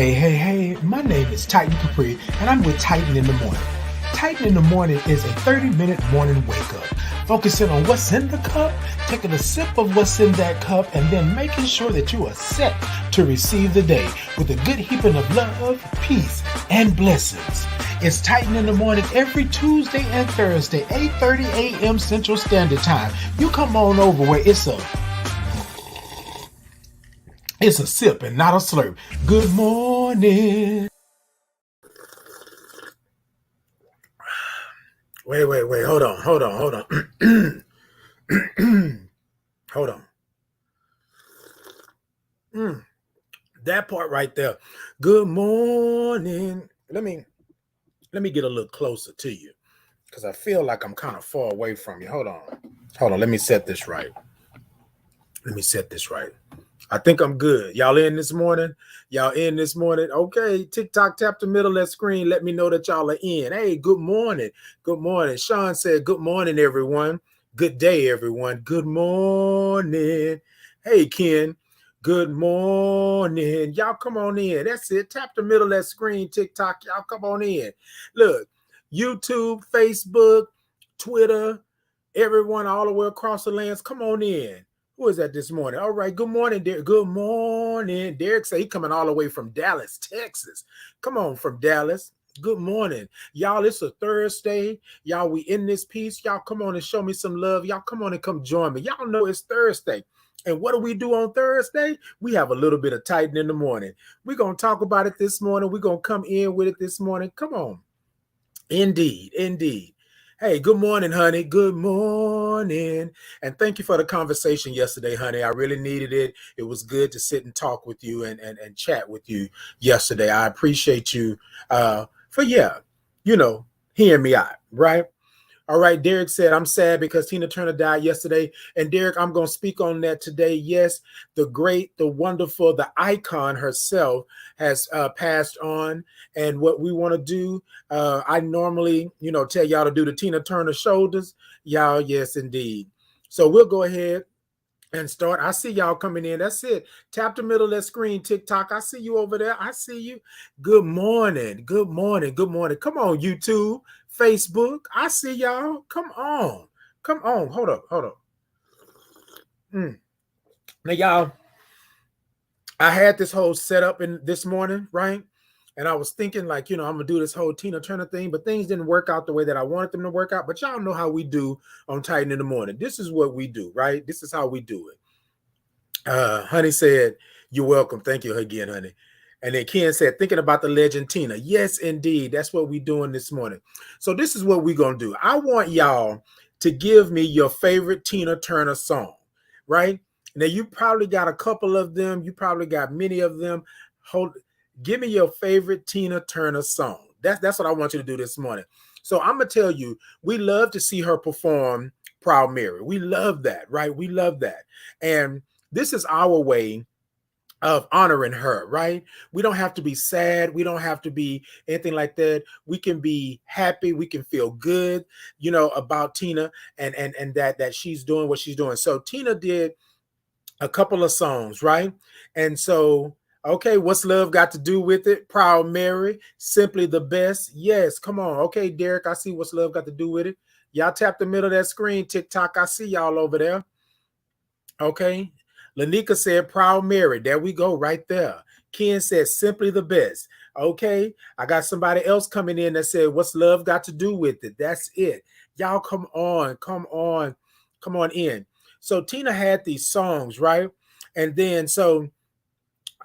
Hey, my name is Titan Capri, and I'm with Titan in the Morning. Titan in the Morning is a 30-minute morning wake up, focusing on what's in the cup, taking a sip of what's in that cup, and then making sure that you are set to receive the day with a good heaping of love, peace, and blessings. It's Titan in the Morning every Tuesday and Thursday, 8:30 a.m. Central Standard Time. You come on over where it's a sip and not a slurp. Good morning. Wait. Hold on. Hold on. That part right there. Good morning. Let me get a little closer to you because I feel like I'm kind of far away from you. Hold on. Let me set this right. I think I'm good. Y'all in this morning? Okay. TikTok, tap the middle of that screen. Let me know that y'all are in. Hey, good morning. Sean said, good morning, everyone. Good day, everyone. Good morning. Hey, Ken. Good morning. Y'all come on in. That's it. Tap the middle of that screen, TikTok. Y'all come on in. Look, YouTube, Facebook, Twitter, everyone all the way across the lands, come on in. Who is that this morning? All right. Good morning, Derek. Good morning. Derek said he coming all the way from Dallas, Texas. Come on from Dallas. Good morning. Y'all, it's a Thursday. Y'all, we in this piece. Y'all come on and show me some love. Y'all come on and come join me. Y'all know it's Thursday. And what do we do on Thursday? We have a little bit of Titan in the Morning. We're going to talk about it this morning. We're going to come in with it this morning. Come on. Indeed. Hey, good morning, honey. Good morning. And thank you for the conversation yesterday, honey. I really needed it. It was good to sit and talk with you and chat with you yesterday. I appreciate you for hearing me out, right? All right, Derek said, I'm sad because Tina Turner died yesterday. And Derek, I'm going to speak on that today. Yes, the great, the wonderful, the icon herself has passed on. And what we want to do, I normally, tell y'all to do the Tina Turner shoulders. Y'all, yes, indeed. So we'll go ahead and start. I see y'all coming in. That's it. Tap the middle of that screen, TikTok. I see you over there. I see you. Good morning. Come on, YouTube, Facebook. I see y'all. Come on. Hold up. Now, y'all, I had this whole setup in this morning, right? And I was thinking like, I'm going to do this whole Tina Turner thing, but things didn't work out the way that I wanted them to work out. But y'all know how we do on Titan in the Morning. This is what we do, right? This is how we do it. Honey said, you're welcome. Thank you again, honey. And then Ken said, thinking about the legend Tina. Yes, indeed. That's what we're doing this morning. So this is what we're going to do. I want y'all to give me your favorite Tina Turner song, right? Now, you probably got a couple of them. You probably got many of them. Give me your favorite Tina Turner song. That's what I want you to do this morning. So I'm going to tell you, we love to see her perform Proud Mary. We love that, right? We love that. And this is our way of honoring her, right? We don't have to be sad. We don't have to be anything like that. We can be happy. We can feel good, about Tina and that she's doing what she's doing. So Tina did a couple of songs, right? And so, okay, what's love got to do with it? Proud Mary, Simply the Best. Yes, come on. Okay, Derek, I see what's love got to do with it. Y'all tap the middle of that screen, TikTok. I see y'all over there. Okay. Lanika said Proud Mary. There we go, right there. Ken said Simply the Best. Okay. I got somebody else coming in that said, what's love got to do with it? That's it. Y'all come on in. So Tina had these songs, right? And then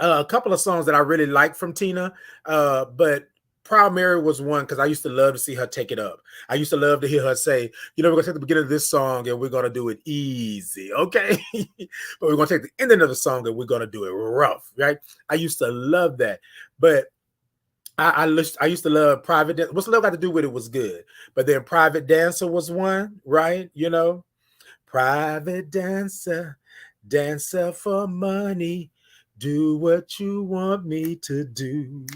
a couple of songs that I really like from Tina, but Proud Mary was one because I used to love to see her take it up. I used to love to hear her say, we're going to take the beginning of this song and we're going to do it easy, okay? But we're going to take the ending of the song and we're going to do it rough, right? I used to love that. But I used to love Private Dancer. What's love got to do with it was good. But then Private Dancer was one, right? Private Dancer, dancer for money. Do what you want me to do.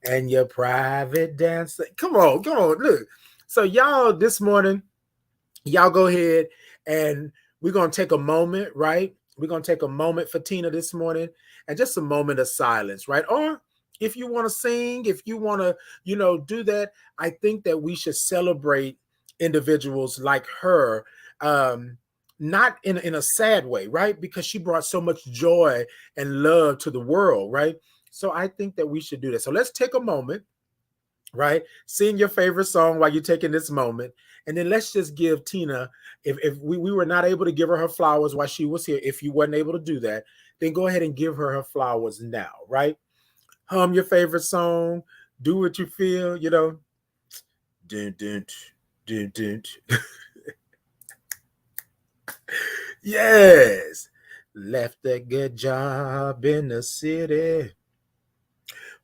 And your private dancer. Come on. Look. So y'all this morning, y'all go ahead and we're going to take a moment, right? We're going to take a moment for Tina this morning and just a moment of silence, right? Or If you want to sing, if you want to, do that, I think that we should celebrate individuals like her, um, not in a sad way, right? Because she brought so much joy and love to the world, right? So I think that we should do that. So let's take a moment, right? Sing your favorite song while you're taking this moment. And then let's just give Tina, if we were not able to give her flowers while she was here, if you weren't able to do that, then go ahead and give her flowers now, right? Hum your favorite song, do what you feel, Dun, dun, dun, dun. Yes. Left a good job in the city,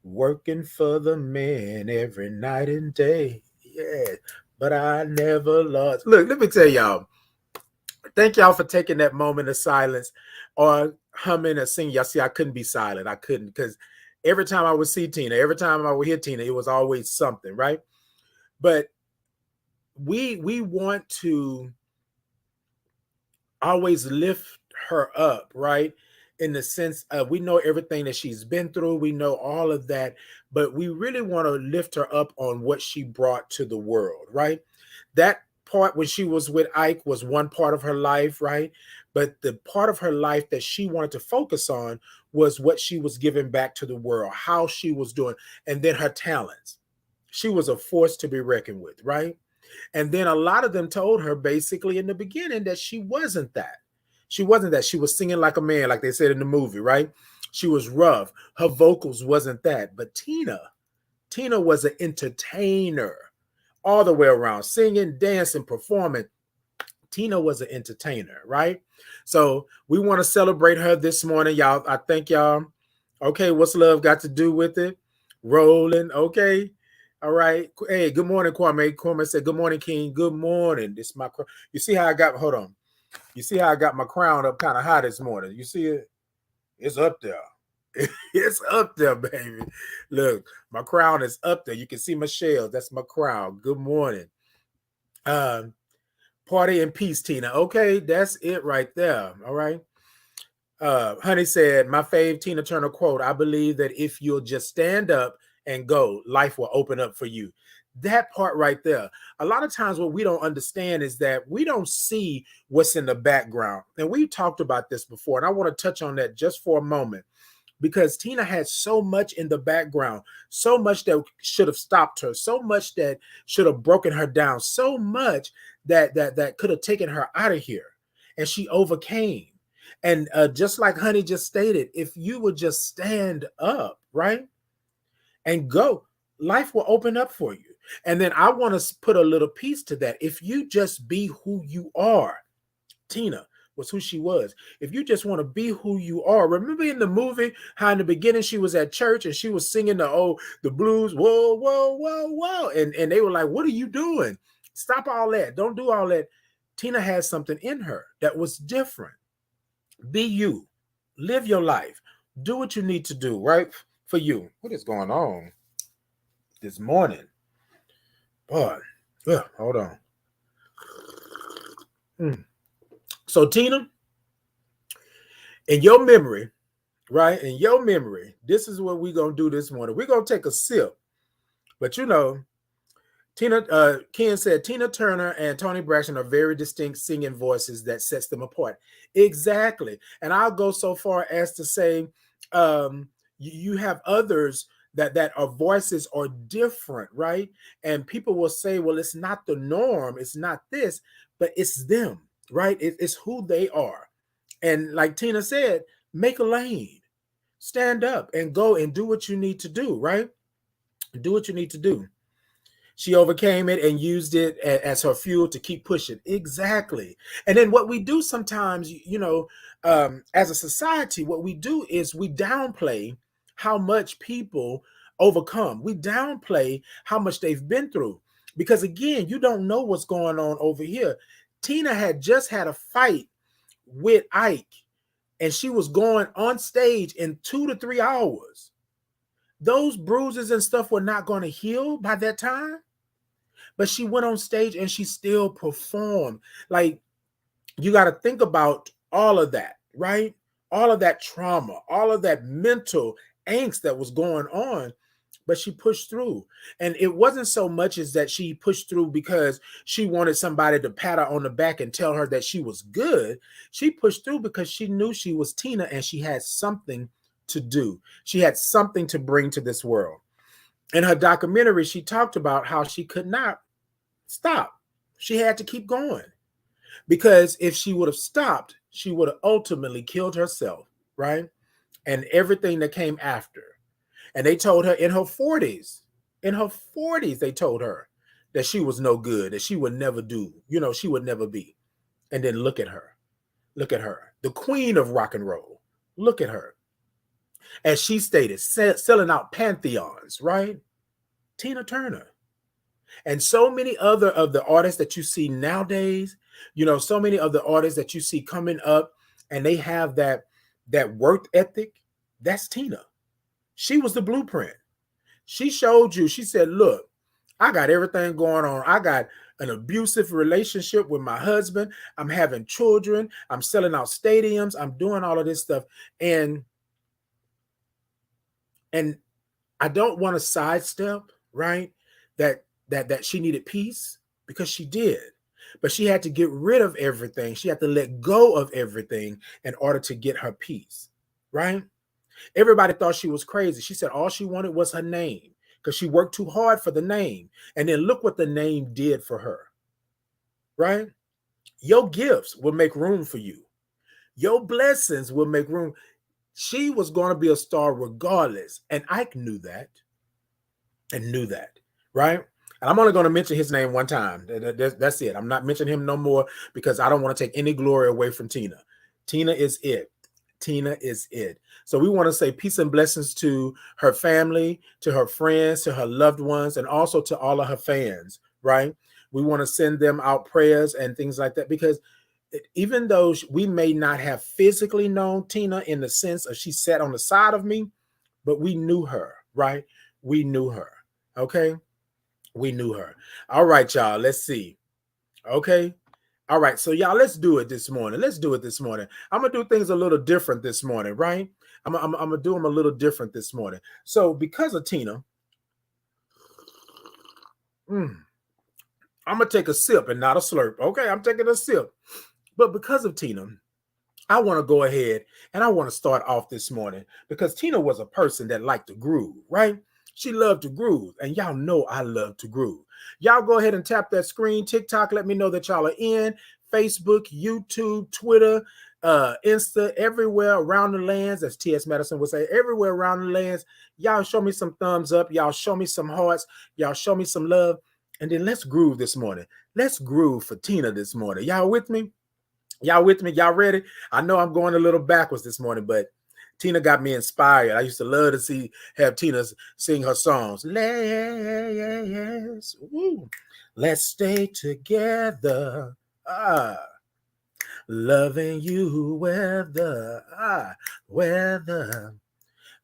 working for the man every night and day. Yeah. But I never lost. Look, let me tell y'all. Thank y'all for taking that moment of silence or humming or singing. Y'all see, I couldn't be silent. I couldn't, because every time I would see Tina, every time I would hear Tina, it was always something, right? But we want to always lift her up, right? In the sense of, we know everything that she's been through, we know all of that, but we really want to lift her up on what she brought to the world, right? That part when she was with Ike was one part of her life, right? But the part of her life that she wanted to focus on was what she was giving back to the world, how she was doing, and then her talents. She was a force to be reckoned with, right? And then a lot of them told her basically in the beginning that she wasn't that. She wasn't that. She was singing like a man, like they said in the movie, right? She was rough. Her vocals wasn't that. But Tina was an entertainer all the way around, singing, dancing, performing. Tina was an entertainer, right? So we want to celebrate her this morning, y'all. I thank y'all. Okay, what's love got to do with it? Rolling, okay. All right. Hey, good morning, Kwame. Kwame said, "Good morning, King. Good morning." This is my. You see how I got? Hold on. You see how I got my crown up kind of high this morning? You see it? It's up there. It's up there, baby. Look, my crown is up there. You can see my shells. That's my crown. Good morning. Um, Party in peace, Tina. Okay, that's it right there. All right. Honey said, my fave Tina Turner quote, I believe that if you'll just stand up and go, life will open up for you. That part right there. A lot of times what we don't understand is that we don't see what's in the background. And we talked about this before, and I want to touch on that just for a moment, because Tina had so much in the background, so much that should have stopped her, so much that should have broken her down, so much that could have taken her out of here. And she overcame. And just like Honey just stated, if you would just stand up, right, and go, life will open up for you. And then I want to put a little piece to that. If you just be who you are, Tina was who she was. If you just want to be who you are, remember in the movie how in the beginning she was at church and she was singing the blues, whoa, whoa, whoa, whoa. And they were like, what are you doing? Stop all that. Don't do all that. Tina has something in her that was different. Be you. Live your life. Do what you need to do, right? For you. What is going on this morning? Boy, hold on. So, Tina, in your memory, right? In your memory, this is what we're going to do this morning. We're going to take a sip. But Ken said Tina Turner and Toni Braxton are very distinct singing voices that sets them apart. Exactly. And I'll go so far as to say you have others that are voices are different, right? And people will say, well, it's not the norm, it's not this, but it's them, right? It's who they are. And like Tina said, make a lane, stand up and go and do what you need to do, right? Do what you need to do. She overcame it and used it as her fuel to keep pushing. Exactly. And then what we do sometimes, as a society, what we do is we downplay how much people overcome. We downplay how much they've been through. Because again, you don't know what's going on over here. Tina had just had a fight with Ike, and she was going on stage in 2 to 3 hours. Those bruises and stuff were not going to heal by that time. But she went on stage and she still performed. Like, you got to think about all of that, right? All of that trauma, all of that mental angst that was going on, but she pushed through. And it wasn't so much as that she pushed through because she wanted somebody to pat her on the back and tell her that she was good. She pushed through because she knew she was Tina and she had something to do. She had something to bring to this world. In her documentary, she talked about how she could not stop. She had to keep going because if she would have stopped, she would have ultimately killed herself, right? And everything that came after. And they told her in her 40s, they told her that she was no good, that she would never do, she would never be. And then look at her, the queen of rock and roll. Look at her. As she stated, selling out pantheons, right? Tina Turner. And so many other of the artists that you see nowadays, so many of the artists that you see coming up and they have that work ethic, that's Tina. She was the blueprint. She showed you, she said, look, I got everything going on. I got an abusive relationship with my husband. I'm having children. I'm selling out stadiums. I'm doing all of this stuff. And I don't want to sidestep, right? That she needed peace, because she did. But she had to get rid of everything. She had to let go of everything in order to get her peace, right? Everybody thought she was crazy. She said all she wanted was her name because she worked too hard for the name. And then look what the name did for her, right? Your gifts will make room for you. Your blessings will make room. She was going to be a star regardless. And Ike knew that, right? And I'm only going to mention his name one time. That's it. I'm not mentioning him no more because I don't want to take any glory away from Tina. Tina is it. Tina is it. So we want to say peace and blessings to her family, to her friends, to her loved ones, and also to all of her fans, right? We want to send them out prayers and things like that, because even though we may not have physically known Tina in the sense of she sat on the side of me, but we knew her, right? We knew her, okay? We knew her. All right, y'all, let's see. Okay. All right, so y'all, let's do it this morning. I'm going to do things a little different this morning, right? I'm going to do them a little different this morning. So because of Tina, I'm going to take a sip and not a slurp. Okay, I'm taking a sip. But because of Tina, I want to go ahead and I want to start off this morning because Tina was a person that liked to groove, right? She loved to groove, and y'all know I love to groove. Y'all go ahead and tap that screen. TikTok, let me know that y'all are in. Facebook, YouTube, Twitter, Insta, everywhere around the lands, as T.S. Madison would say, everywhere around the lands. Y'all show me some thumbs up. Y'all show me some hearts. Y'all show me some love. And then let's groove this morning. Let's groove for Tina this morning. Y'all with me? Y'all with me? Y'all ready? I know I'm going a little backwards this morning, but Tina got me inspired. I used to love to have Tina sing her songs. Let's stay together. Loving you whether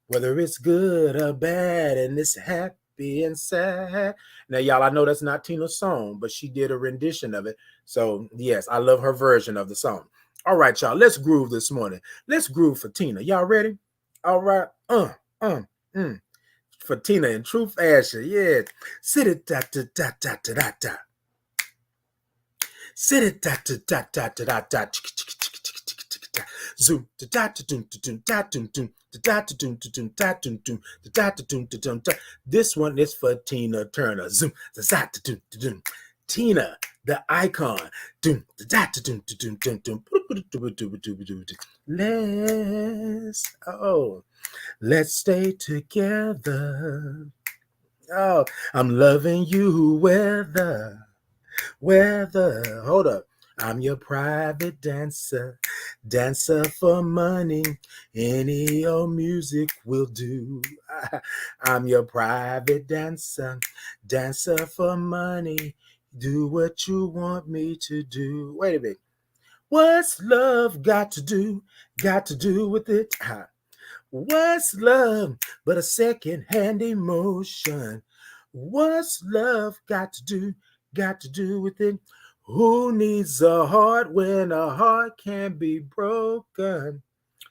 it's good or bad, and it's happy and sad. Now, y'all, I know that's not Tina's song, but she did a rendition of it. So, yes, I love her version of the song. All right, y'all, let's groove this morning. Let's groove for Tina. Y'all ready? All right. For Tina in true fashion. Yeah. Sit it da da da da da da da. Sit it da da da da da da da. Zoom da da da doom da doom doom da da doom doom da doom doom da doom doom. This one is for Tina Turner. Zoom da da doom doom. Tina, the icon. Doom da doom doom doom doom. Let's stay together. Oh, I'm loving you whether, hold up. I'm your private dancer for money. Any old music will do. I'm your private dancer for money. Do what you want me to do. Wait a minute. What's love got to do with it? What's love but a second-hand emotion? What's love got to do with it? Who needs a heart when a heart can be broken?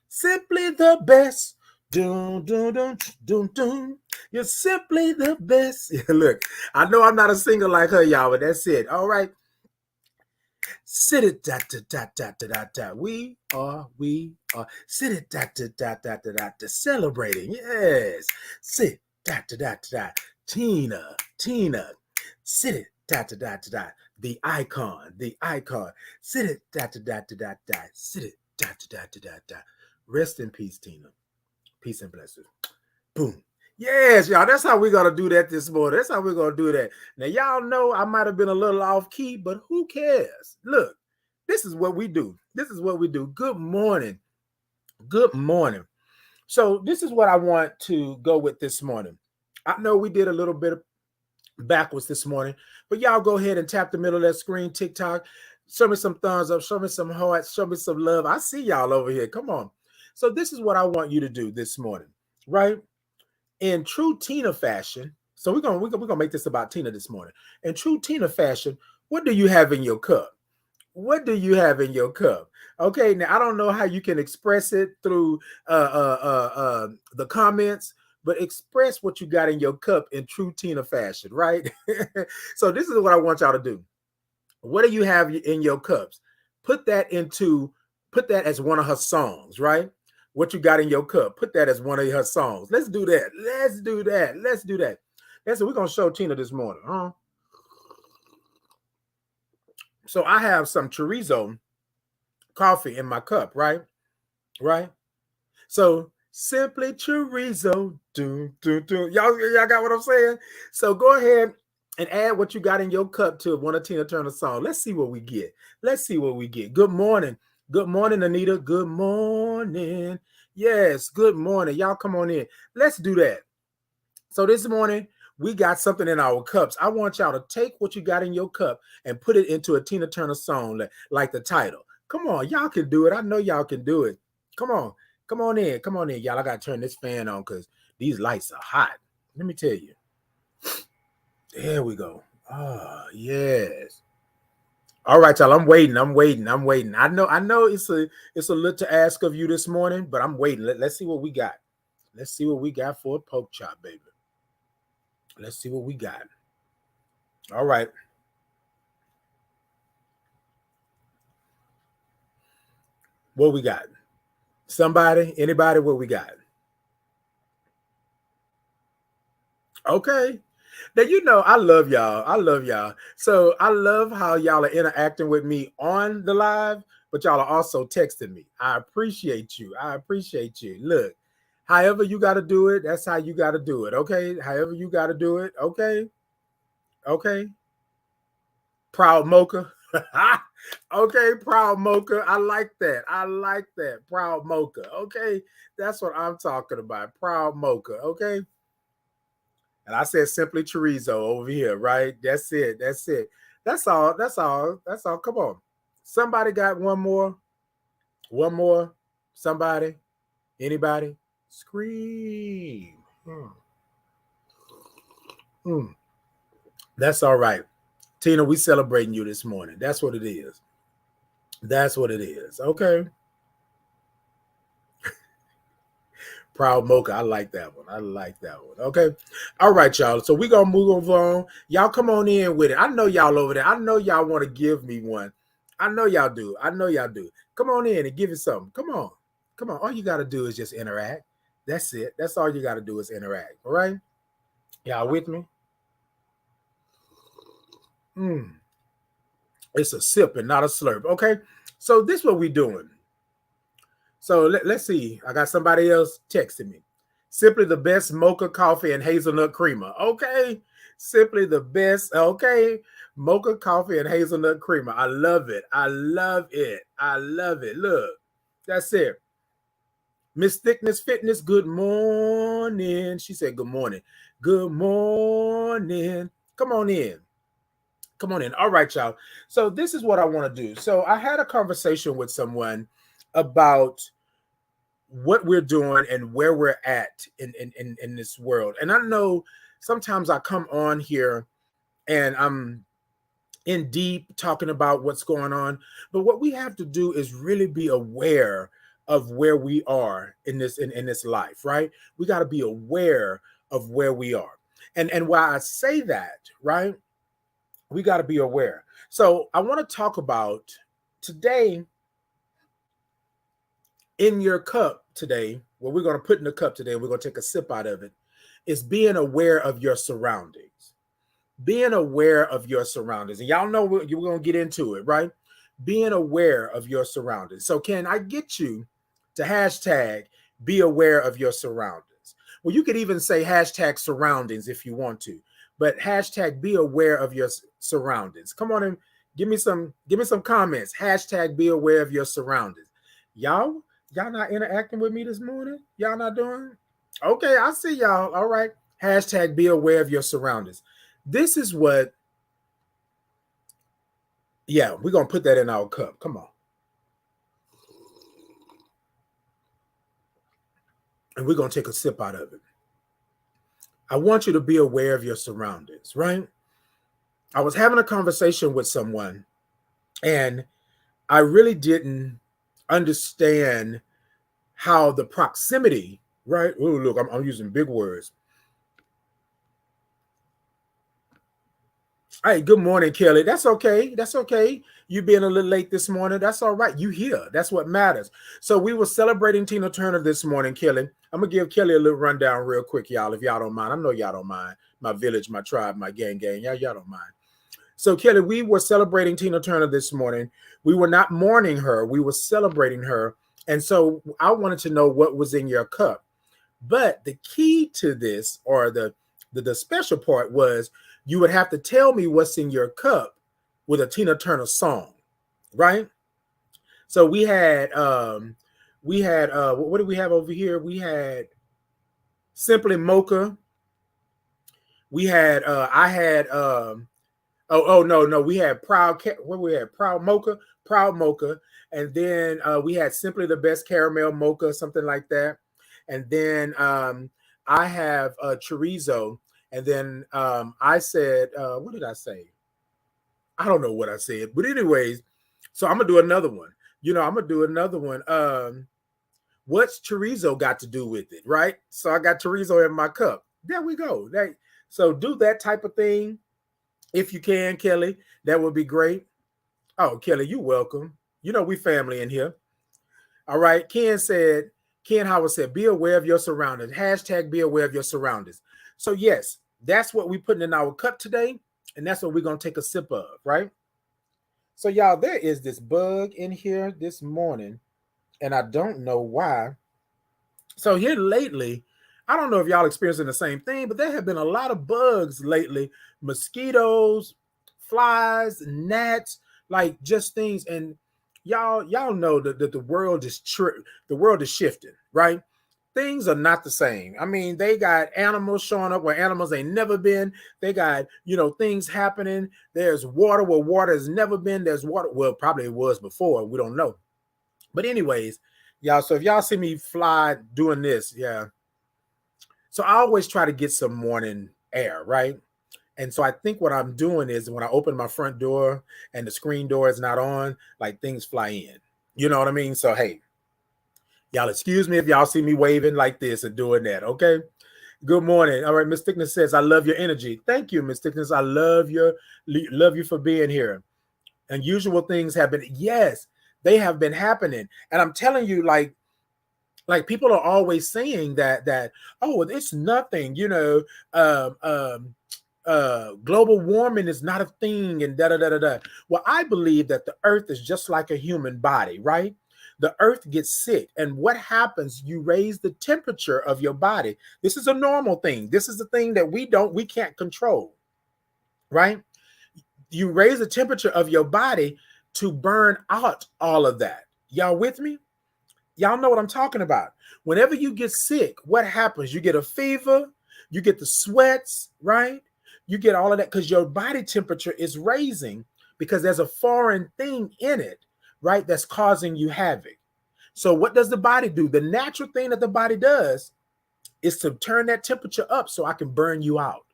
Simply the best Dun, dun, dun, dun, dun. You're simply the best. Look, I know I'm not a singer like her, y'all, but that's it. All right. Sit it da da da da da da da. We are sit it da da da da da da da. Celebrating, yes. Sit da da da da da. Tina. Sit it da da da da da. The icon. Sit it da da da da da da. Sit it da da da da da da. Rest in peace, Tina. Peace and blessings. Boom. Yes, y'all. That's how we're gonna do that this morning. That's how we're gonna do that. Now, y'all know I might have been a little off key, but who cares? Look, this is what we do. This is what we do. Good morning. Good morning. So, this is what I want to go with this morning. I know we did a little bit of backwards this morning, but y'all go ahead and tap the middle of that screen, TikTok. Show me some thumbs up, show me some hearts, show me some love. I see y'all over here. Come on. So, this is what I want you to do this morning, right? In true Tina fashion, so we're gonna make this about Tina this morning. In true Tina fashion, what do you have in your cup? What do you have in your cup? Okay, now I don't know how you can express it through the comments, but express what you got in your cup in true Tina fashion, right? So this is what I want y'all to do. What do you have in your cups? Put that as one of her songs, right? What you got in your cup, put that as one of her songs. Let's do that. Let's do that. Let's do that. That's what we're gonna show Tina this morning, huh? So I have some chorizo coffee in my cup, right? Right. So simply chorizo. Y'all got what I'm saying? So go ahead and add what you got in your cup to one of Tina Turner's song. Let's see what we get. Let's see what we get. Good morning. Good morning, Anita. Good morning. Yes, good morning. Y'all come on in. Let's do that. So this morning, we got something in our cups. I want y'all to take what you got in your cup and put it into a Tina Turner song like the title. Come on, y'all can do it. I know y'all can do it. Come on. Come on in. Come on in. Y'all, I got to turn this fan on because these lights are hot. Let me tell you. There we go. Oh, yes. All right, y'all. I'm waiting. I know it's a lot to ask of you this morning, but I'm waiting. Let's see what we got. Let's see what we got for a poke chop, baby. Let's see what we got. All right. What we got? Somebody? Anybody? What we got? Okay. Now, I love y'all. I love y'all. So I love how y'all are interacting with me on the live, but y'all are also texting me. I appreciate you. I appreciate you. Look, however you got to do it, that's how you got to do it. Okay. However you got to do it. Okay. Okay. Proud Mocha. Okay, Proud Mocha. I like that. I like that. Proud Mocha. Okay. That's what I'm talking about. Proud Mocha. Okay. And I said simply chorizo over here, right? That's it. That's it. That's all. That's all. That's all. Come on. Somebody got one more? One more? Somebody? Anybody? Scream. Hmm. That's all right. Tina, we celebrating you this morning. That's what it is. That's what it is. Okay. Proud Mocha. I like that one. I like that one. Okay. All right, y'all. So we're going to move on. Y'all come on in with it. I know y'all over there. I know y'all want to give me one. I know y'all do. I know y'all do. Come on in and give it something. Come on. Come on. All you got to do is just interact. That's it. That's all you got to do is interact. All right. Y'all with me? It's a sip and not a slurp. Okay. So this is what we're doing. So let's see. I got somebody else texting me. Simply the best mocha coffee and hazelnut creamer. Okay. Simply the best. Okay. Mocha coffee and hazelnut creamer. I love it. I love it. I love it. Look, that's it. Miss Thickness Fitness, good morning. She said, good morning. Good morning. Come on in. Come on in. All right, y'all. So this is what I want to do. So I had a conversation with someone about what we're doing and where we're at in this world. And I know sometimes I come on here and I'm in deep talking about what's going on, but what we have to do is really be aware of where we are in this life, right? We got to be aware of where we are. And why I say that, right? We got to be aware. So I want to talk about today in your cup today, what we're going to put in the cup today, and we're going to take a sip out of it, is being aware of your surroundings. Being aware of your surroundings. And y'all know you're going to get into it, right? Being aware of your surroundings. So can I get you to hashtag be aware of your surroundings? Well, you could even say hashtag surroundings if you want to, but hashtag be aware of your surroundings. Come on and give me some comments. Hashtag be aware of your surroundings. Y'all not interacting with me this morning? Y'all not doing? Okay, I see y'all. All right. Hashtag be aware of your surroundings. This is what, yeah, we're going to put that in our cup. Come on. And we're going to take a sip out of it. I want you to be aware of your surroundings, right? I was having a conversation with someone, and I really didn't understand how the proximity, right? Oh, look, I'm using big words. Hey, good morning, Kelly. That's okay. That's okay. You being a little late this morning. That's all right. You here. That's what matters. So we were celebrating Tina Turner this morning, Kelly. I'm gonna give Kelly a little rundown real quick, y'all, if y'all don't mind. I know y'all don't mind. My village, my tribe, my gang. Y'all don't mind. So, Kelly, we were celebrating Tina Turner this morning. We were not mourning her. We were celebrating her. And so I wanted to know what was in your cup. But the key to this, or the special part, was you would have to tell me what's in your cup with a Tina Turner song, right? So we had what did we have over here? We had Simply Mocha. We had I had no, we had Proud Mocha, and then we had Simply the Best Caramel Mocha, something like that. And then I have chorizo. And then I said, what did I say? I don't know what I said. But anyways, so I'm going to do another one. I'm going to do another one. What's chorizo got to do with it, right? So I got chorizo in my cup. There we go. So do that type of thing if you can, Kelly. That would be great. Oh, Kelly, you're welcome. We family in here. All right. Ken Howard said, be aware of your surroundings. Hashtag be aware of your surroundings. So yes, that's what we're putting in our cup today. And that's what we're going to take a sip of, right? So y'all, there is this bug in here this morning, and I don't know why. So here lately, I don't know if y'all experiencing the same thing, but there have been a lot of bugs lately. Mosquitoes, flies, gnats, like just things. And y'all know that the world is shifting, right? Things are not the same. I mean, they got animals showing up where animals ain't never been. They got, things happening. There's water where water has never been. There's water. Well, probably it was before. We don't know. But anyways, y'all, so if y'all see me fly doing this, yeah. So I always try to get some morning air, right? And so I think what I'm doing is when I open my front door and the screen door is not on, like things fly in. You know what I mean? So, hey, y'all excuse me if y'all see me waving like this and doing that, okay? Good morning. All right, Miss Thickness says, I love your energy. Thank you, Miss Thickness. I love you for being here. Unusual things have been, yes, they have been happening. And I'm telling you, like people are always saying that oh, it's nothing, global warming is not a thing and da da da da da. Well, I believe that the earth is just like a human body, right? The earth gets sick, and what happens? You raise the temperature of your body. This is a normal thing. This is the thing that we can't control, right? You raise the temperature of your body to burn out all of that. Y'all with me? Y'all know what I'm talking about. Whenever you get sick, what happens? You get a fever, you get the sweats, right? You get all of that because your body temperature is raising because there's a foreign thing in it, right? That's causing you havoc. So what does the body do? The natural thing that the body does is to turn that temperature up so I can burn you out,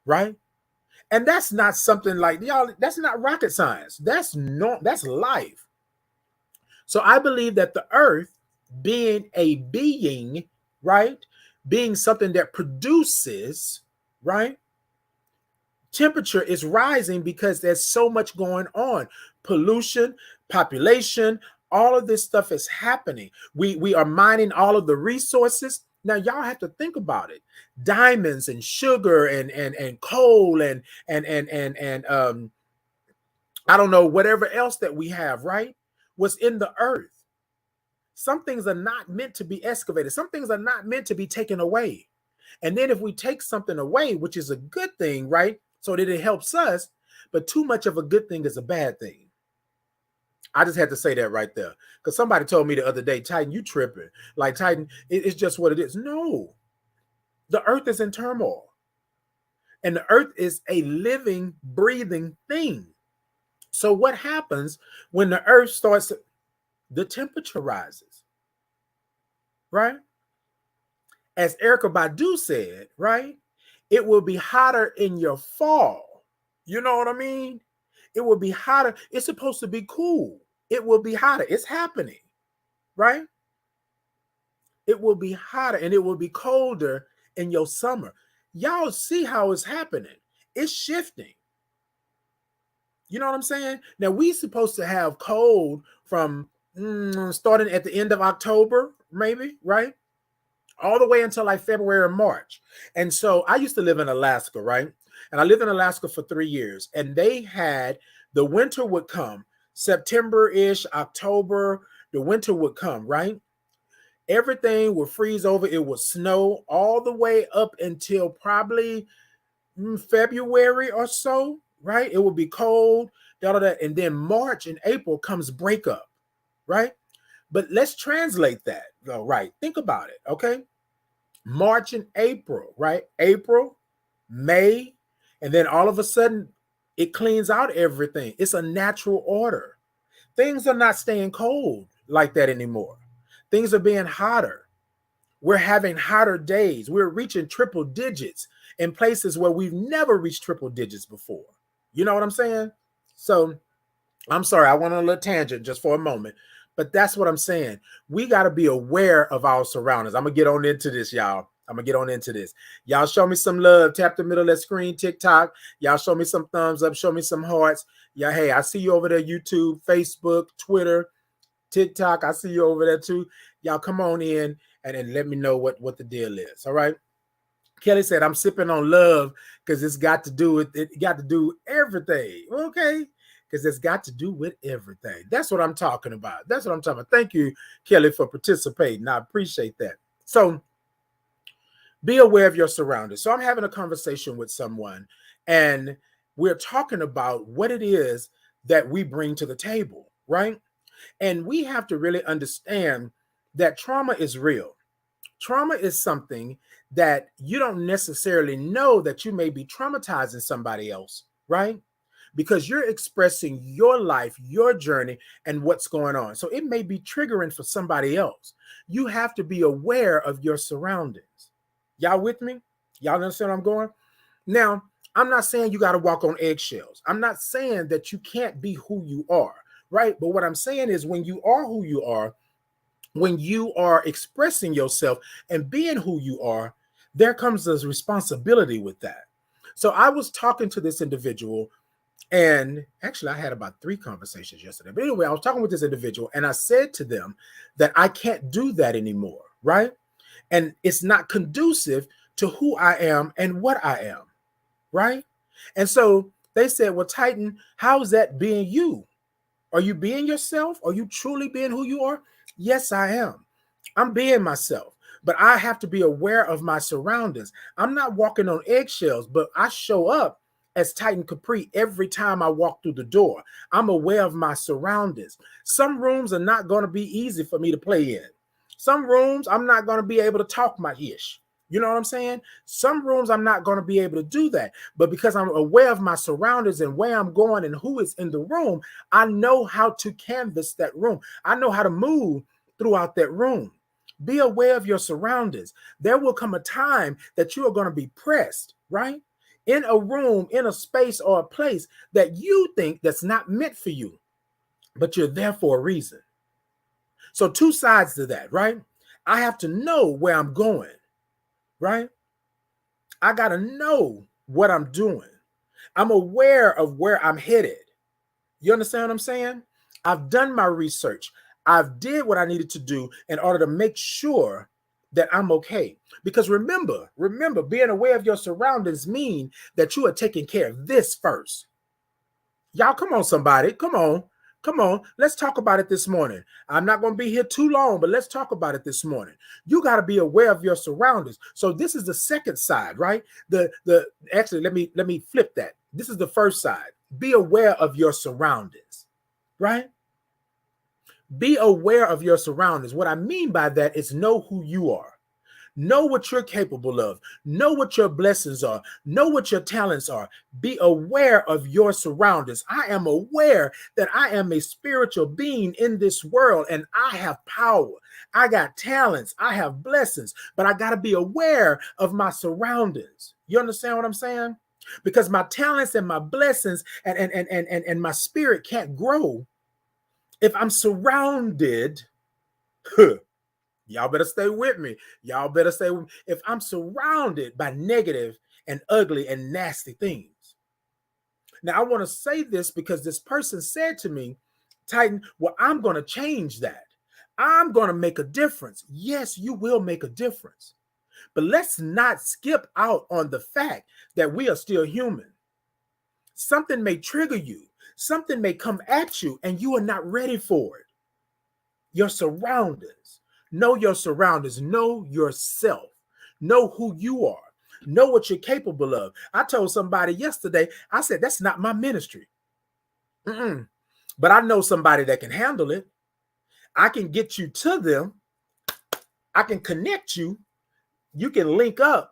right? And that's not something like, y'all, that's not rocket science. That's life. So I believe that the earth being a being, right? Being something that produces, right? Temperature is rising because there's so much going on. Pollution, population, all of this stuff is happening. We are mining all of the resources. Now y'all have to think about it. Diamonds and sugar and coal and I don't know, whatever else that we have, right? Was in the earth. Some things are not meant to be excavated. Some things are not meant to be taken away. And then if we take something away, which is a good thing, right? So that it helps us, but too much of a good thing is a bad thing. I just had to say that right there. Because somebody told me the other day, Titan, you tripping. Like, Titan, it's just what it is. No, the earth is in turmoil. And the earth is a living, breathing thing. So what happens when the earth starts, the temperature rises, right? As Erica Badu said, right? It will be hotter in your fall. You know what I mean? It will be hotter. It's supposed to be cool. It will be hotter. It's happening, right? It will be hotter and it will be colder in your summer. Y'all see how it's happening. It's shifting. You know what I'm saying? Now we supposed to have cold from starting at the end of October, maybe, right? All the way until like February or March. And so I used to live in Alaska, right? And I lived in Alaska for 3 years. And they had, the winter would come, September-ish, October, the winter would come, right? Everything would freeze over. It would snow all the way up until probably February or so, right? It would be cold, and then March and April comes breakup, right? But let's translate that, though, right? Think about it, okay? March and April, right? April, May, and then all of a sudden it cleans out everything. It's a natural order. Things are not staying cold like that anymore. Things are being hotter. We're having hotter days. We're reaching triple digits in places where we've never reached triple digits before. You know what I'm saying? So I'm sorry, I went on a little tangent just for a moment, but that's what I'm saying. We got to be aware of our surroundings. I'm going to get on into this, y'all. I'm going to get on into this. Y'all show me some love. Tap the middle of that screen, TikTok. Y'all show me some thumbs up. Show me some hearts. Yeah, hey, I see you over there, YouTube, Facebook, Twitter, TikTok. I see you over there too. Y'all come on in and let me know what the deal is. All right. Kelly said, I'm sipping on love because it's got to do with it, got to do everything. Okay. Because it's got to do with everything. That's what I'm talking about. That's what I'm talking about. Thank you, Kelly, for participating. I appreciate that. So be aware of your surroundings. So I'm having a conversation with someone and we're talking about what it is that we bring to the table, right? And we have to really understand that trauma is real. Trauma is something that you don't necessarily know that you may be traumatizing somebody else, right? Because you're expressing your life, your journey, and what's going on. So it may be triggering for somebody else. You have to be aware of your surroundings. Y'all with me? Y'all understand where I'm going? Now, I'm not saying you got to walk on eggshells. I'm not saying that you can't be who you are, right? But what I'm saying is when you are who you are, when you are expressing yourself and being who you are, there comes this responsibility with that. So I was talking to this individual, and actually I had about 3 conversations yesterday. But anyway, I was talking with this individual and I said to them that I can't do that anymore, right? And it's not conducive to who I am and what I am, right? And so they said, well, Titan, how's that being you? Are you being yourself? Are you truly being who you are? Yes, I am. I'm being myself, but I have to be aware of my surroundings. I'm not walking on eggshells, but I show up as Titan Capri every time I walk through the door. I'm aware of my surroundings. Some rooms are not going to be easy for me to play in. Some rooms I'm not going to be able to talk my ish. You know what I'm saying? Some rooms I'm not going to be able to do that. But because I'm aware of my surroundings and where I'm going and who is in the room, I know how to canvas that room. I know how to move throughout that room. Be aware of your surroundings. There will come a time that you are going to be pressed, right? In a room, in a space or a place that you think that's not meant for you, but you're there for a reason. So two sides to that, right? I have to know where I'm going, right? I got to know what I'm doing. I'm aware of where I'm headed. You understand what I'm saying? I've done my research. I've did what I needed to do in order to make sure that I'm okay. Because remember, being aware of your surroundings mean that you are taking care of this first. Y'all, come on, somebody. Come on. Come on. Let's talk about it this morning. I'm not going to be here too long, but let's talk about it this morning. You got to be aware of your surroundings. So this is the second side, right? The actually let me flip that. This is the first side. Be aware of your surroundings, right? Be aware of your surroundings. What I mean by that is know who you are. Know what you're capable of. Know what your blessings are. Know what your talents are. Be aware of your surroundings. I am aware that I am a spiritual being in this world and I have power. I got talents. I have blessings, but I got to be aware of my surroundings. You understand what I'm saying? Because my talents and my blessings and my spirit can't grow if I'm surrounded. Y'all better stay with me. Y'all better stay with me. If I'm surrounded by negative and ugly and nasty things. Now, I want to say this because this person said to me, Titan, well, I'm going to change that. I'm going to make a difference. Yes, you will make a difference. But let's not skip out on the fact that we are still human. Something may trigger you. Something may come at you and you are not ready for it. Your surroundings. Know your surroundings. Know yourself. Know who you are. Know what you're capable of. I told somebody yesterday, I said, that's not my ministry. But I know somebody that can handle it. I can get you to them. I can connect you. You can link up,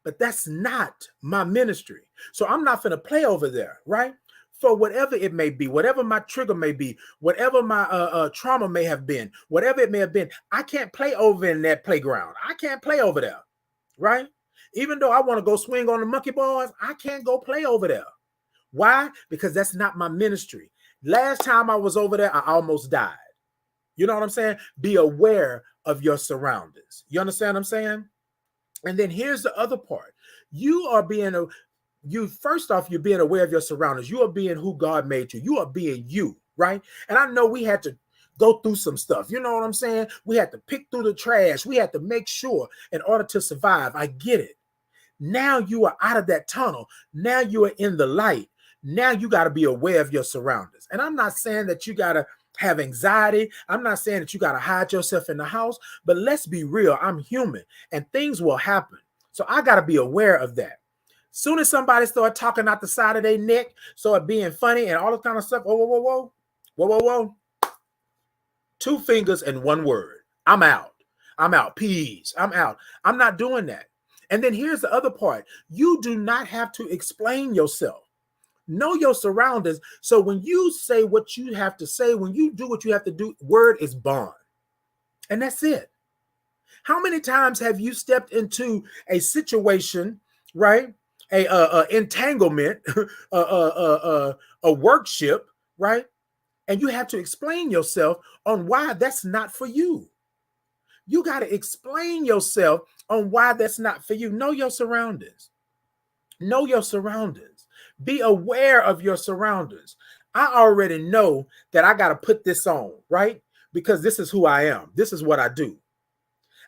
but that's not my ministry. So I'm not going to play over there, right? For whatever it may be, whatever my trigger may be, whatever my trauma may have been, whatever it may have been, I can't play over in that playground. I can't play over there, right? Even though I want to go swing on the monkey bars, I can't go play over there. Why? Because that's not my ministry. Last time I was over there, I almost died. You know what I'm saying? Be aware of your surroundings. You understand what I'm saying? And then here's the other part. You're being aware of your surroundings. You are being who God made you. You are being you, right? And I know we had to go through some stuff. You know what I'm saying? We had to pick through the trash. We had to make sure in order to survive. I get it. Now you are out of that tunnel. Now you are in the light. Now you got to be aware of your surroundings. And I'm not saying that you got to have anxiety. I'm not saying that you got to hide yourself in the house, but let's be real. I'm human and things will happen. So I got to be aware of that. Soon as somebody start talking out the side of their neck, start being funny and all this kind of stuff. Whoa. 2 fingers and 1 word. I'm out. I'm out. Peace. I'm out. I'm not doing that. And then here's the other part. You do not have to explain yourself. Know your surroundings. So when you say what you have to say, when you do what you have to do, word is bond. And that's it. How many times have you stepped into a situation, right? A entanglement, a workship, right? And you have to explain yourself on why that's not for you. You got to explain yourself on why that's not for you. Know your surroundings. Know your surroundings. Be aware of your surroundings. I already know that I got to put this on, right? Because this is who I am. This is what I do.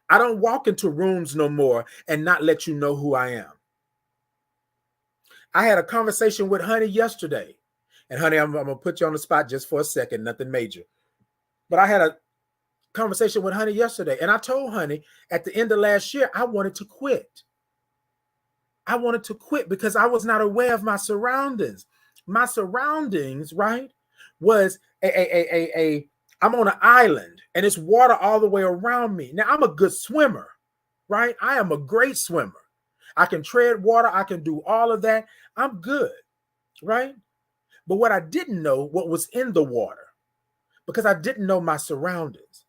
I don't walk into rooms no more and not let you know who I am. I had a conversation with Honey yesterday. And Honey, I'm going to put you on the spot just for a second, nothing major. But I had a conversation with Honey yesterday. And I told Honey at the end of last year, I wanted to quit. I wanted to quit because I was not aware of my surroundings. My surroundings, right, was I'm on an island and it's water all the way around me. Now, I'm a good swimmer, right? I am a great swimmer. I can tread water. I can do all of that. I'm good, right? But what I didn't know, what was in the water, because I didn't know my surroundings,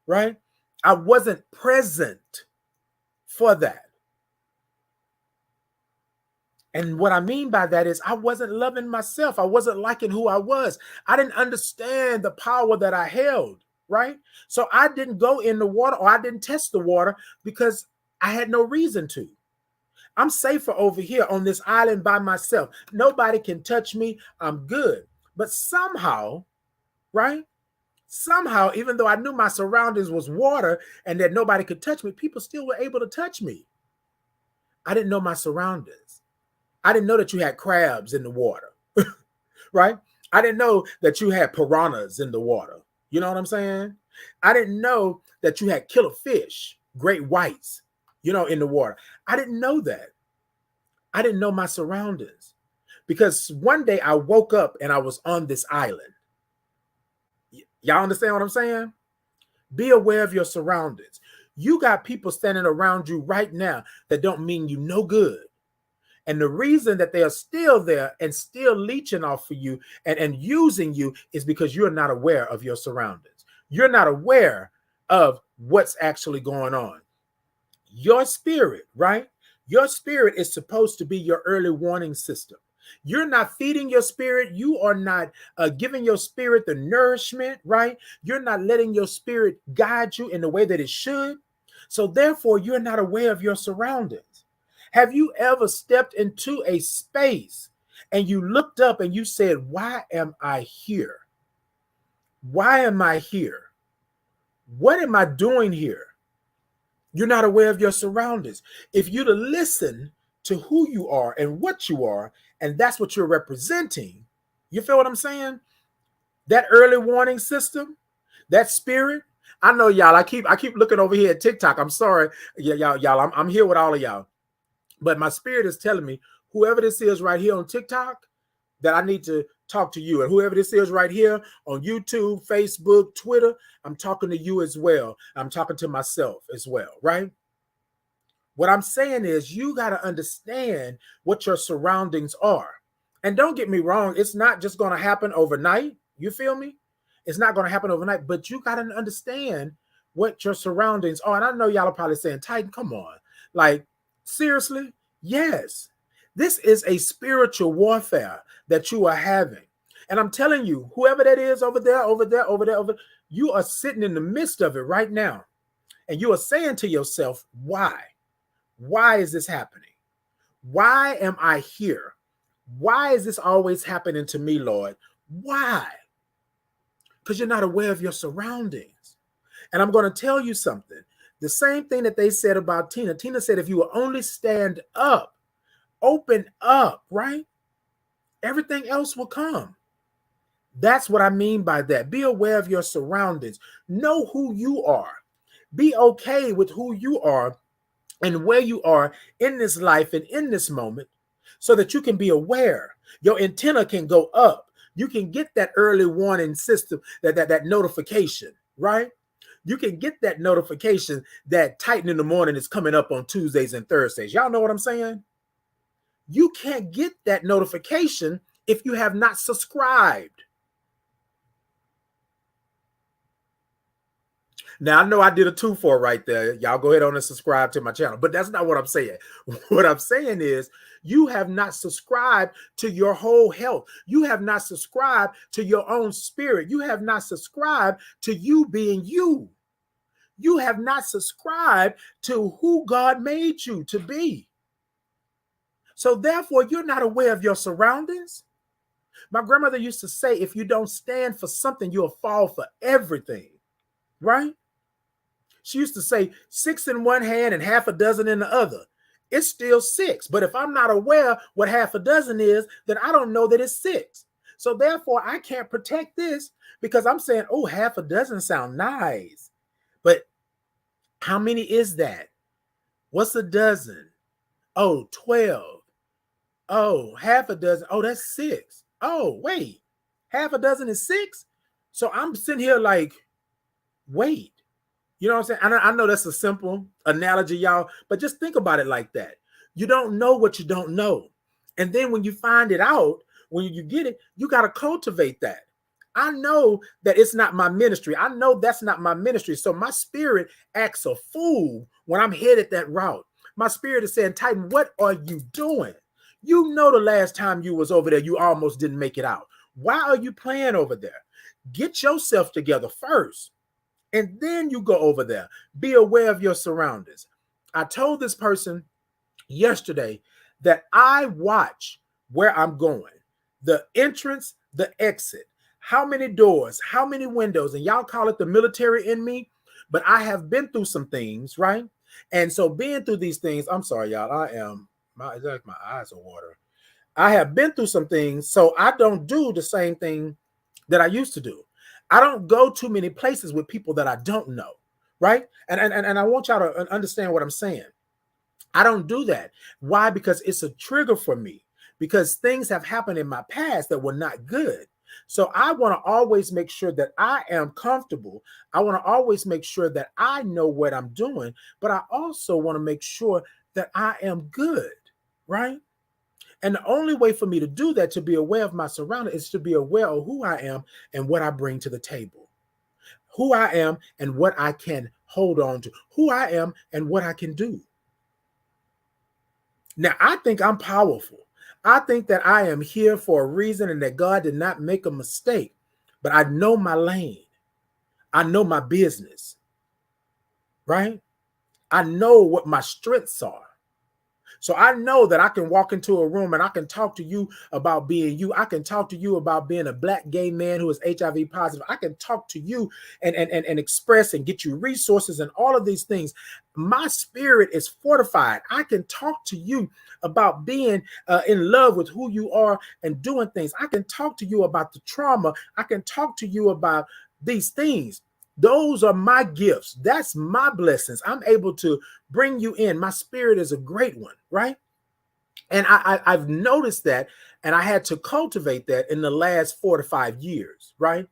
right? I wasn't present for that. And what I mean by that is I wasn't loving myself. I wasn't liking who I was. I didn't understand the power that I held, right? So I didn't go in the water, or I didn't test the water because I had no reason to. I'm safer over here on this island by myself. Nobody can touch me. I'm good. But somehow, right? Somehow, even though I knew my surroundings was water and that nobody could touch me, people still were able to touch me. I didn't know my surroundings. I didn't know that you had crabs in the water, right? I didn't know that you had piranhas in the water. You know what I'm saying? I didn't know that you had killer fish, great whites, in the water. I didn't know that. I didn't know my surroundings because one day I woke up and I was on this island. Y'all understand what I'm saying? Be aware of your surroundings. You got people standing around you right now that don't mean you no good. And the reason that they are still there and still leeching off for you and using you is because you're not aware of your surroundings. You're not aware of what's actually going on. Your spirit, right? Your spirit is supposed to be your early warning system. You're not feeding your spirit. You are not giving your spirit the nourishment, right? You're not letting your spirit guide you in the way that it should. So therefore, you're not aware of your surroundings. Have you ever stepped into a space and you looked up and you said, why am I here? Why am I here? What am I doing here? You're not aware of your surroundings. If you to listen to who you are and what you are, and that's what you're representing, you feel what I'm saying? That early warning system, that spirit. I know y'all. I keep looking over here at TikTok. I'm sorry, y'all. I'm here with all of y'all, but my spirit is telling me whoever this is right here on TikTok, that I need to talk to you, and whoever this is right here on YouTube, Facebook, Twitter, I'm talking to you as well. I'm talking to myself as well, right? What I'm saying is you got to understand what your surroundings are. And don't get me wrong, it's not just going to happen overnight. You feel me? It's not going to happen overnight, but you got to understand what your surroundings are. And I know y'all are probably saying, Titan, come on. Like, seriously? Yes. This is a spiritual warfare that you are having. And I'm telling you, whoever that is over there, you are sitting in the midst of it right now. And you are saying to yourself, why? Why is this happening? Why am I here? Why is this always happening to me, Lord? Why? Because you're not aware of your surroundings. And I'm going to tell you something. The same thing that they said about Tina. Tina said, if you will only stand up, open up, right? Everything else will come. That's what I mean by that. Be aware of your surroundings. Know who you are. Be okay with who you are and where you are in this life and in this moment so that you can be aware. Your antenna can go up. You can get that early warning system, that notification, right? You can get that notification that Titan in the Morning is coming up on Tuesdays and Thursdays. Y'all know what I'm saying? You can't get that notification if you have not subscribed. Now, I know I did a 2-for right there. Y'all go ahead on and subscribe to my channel, but that's not what I'm saying. What I'm saying is you have not subscribed to your whole health. You have not subscribed to your own spirit. You have not subscribed to you being you. You have not subscribed to who God made you to be. So therefore, you're not aware of your surroundings. My grandmother used to say, if you don't stand for something, you'll fall for everything, right? She used to say 6 in one hand and half a dozen in the other. It's still 6. But if I'm not aware what half a dozen is, then I don't know that it's 6. So therefore, I can't protect this because I'm saying, oh, half a dozen sound nice. But how many is that? What's a dozen? Oh, 12. Oh, half a dozen. Oh, that's 6. Oh, wait. Half a dozen is 6? So I'm sitting here like, wait. You know what I'm saying? I know that's a simple analogy, y'all, but just think about it like that. You don't know what you don't know. And then when you find it out, when you get it, you got to cultivate that. I know that it's not my ministry. I know that's not my ministry. So my spirit acts a fool when I'm headed that route. My spirit is saying, Titan, what are you doing? You know the last time you was over there, you almost didn't make it out. Why are you playing over there? Get yourself together first. And then you go over there. Be aware of your surroundings. I told this person yesterday that I watch where I'm going, the entrance, the exit, how many doors, how many windows, and y'all call it the military in me, but I have been through some things, right? And so being through these things, I'm sorry, y'all, it's like my eyes are watering. I have been through some things, so I don't do the same thing that I used to do. I don't go too many places with people that I don't know, right? And I want y'all to understand what I'm saying. I don't do that. Why? Because it's a trigger for me. Because things have happened in my past that were not good. So I want to always make sure that I am comfortable. I want to always make sure that I know what I'm doing, but I also want to make sure that I am good, right? And the only way for me to do that, to be aware of my surroundings, is to be aware of who I am and what I bring to the table. Who I am and what I can hold on to. Who I am and what I can do. Now, I think I'm powerful. I think that I am here for a reason and that God did not make a mistake. But I know my lane. I know my business, right? I know what my strengths are. So I know that I can walk into a room and I can talk to you about being you. I can talk to you about being a Black gay man who is HIV positive. I can talk to you and express and get you resources and all of these things. My spirit is fortified. I can talk to you about being in love with who you are and doing things. I can talk to you about the trauma. I can talk to you about these things. Those are my gifts. That's my blessings. I'm able to bring you in. My spirit is a great one, right? And I've noticed that, and I had to cultivate that in the last 4 to 5 years, right?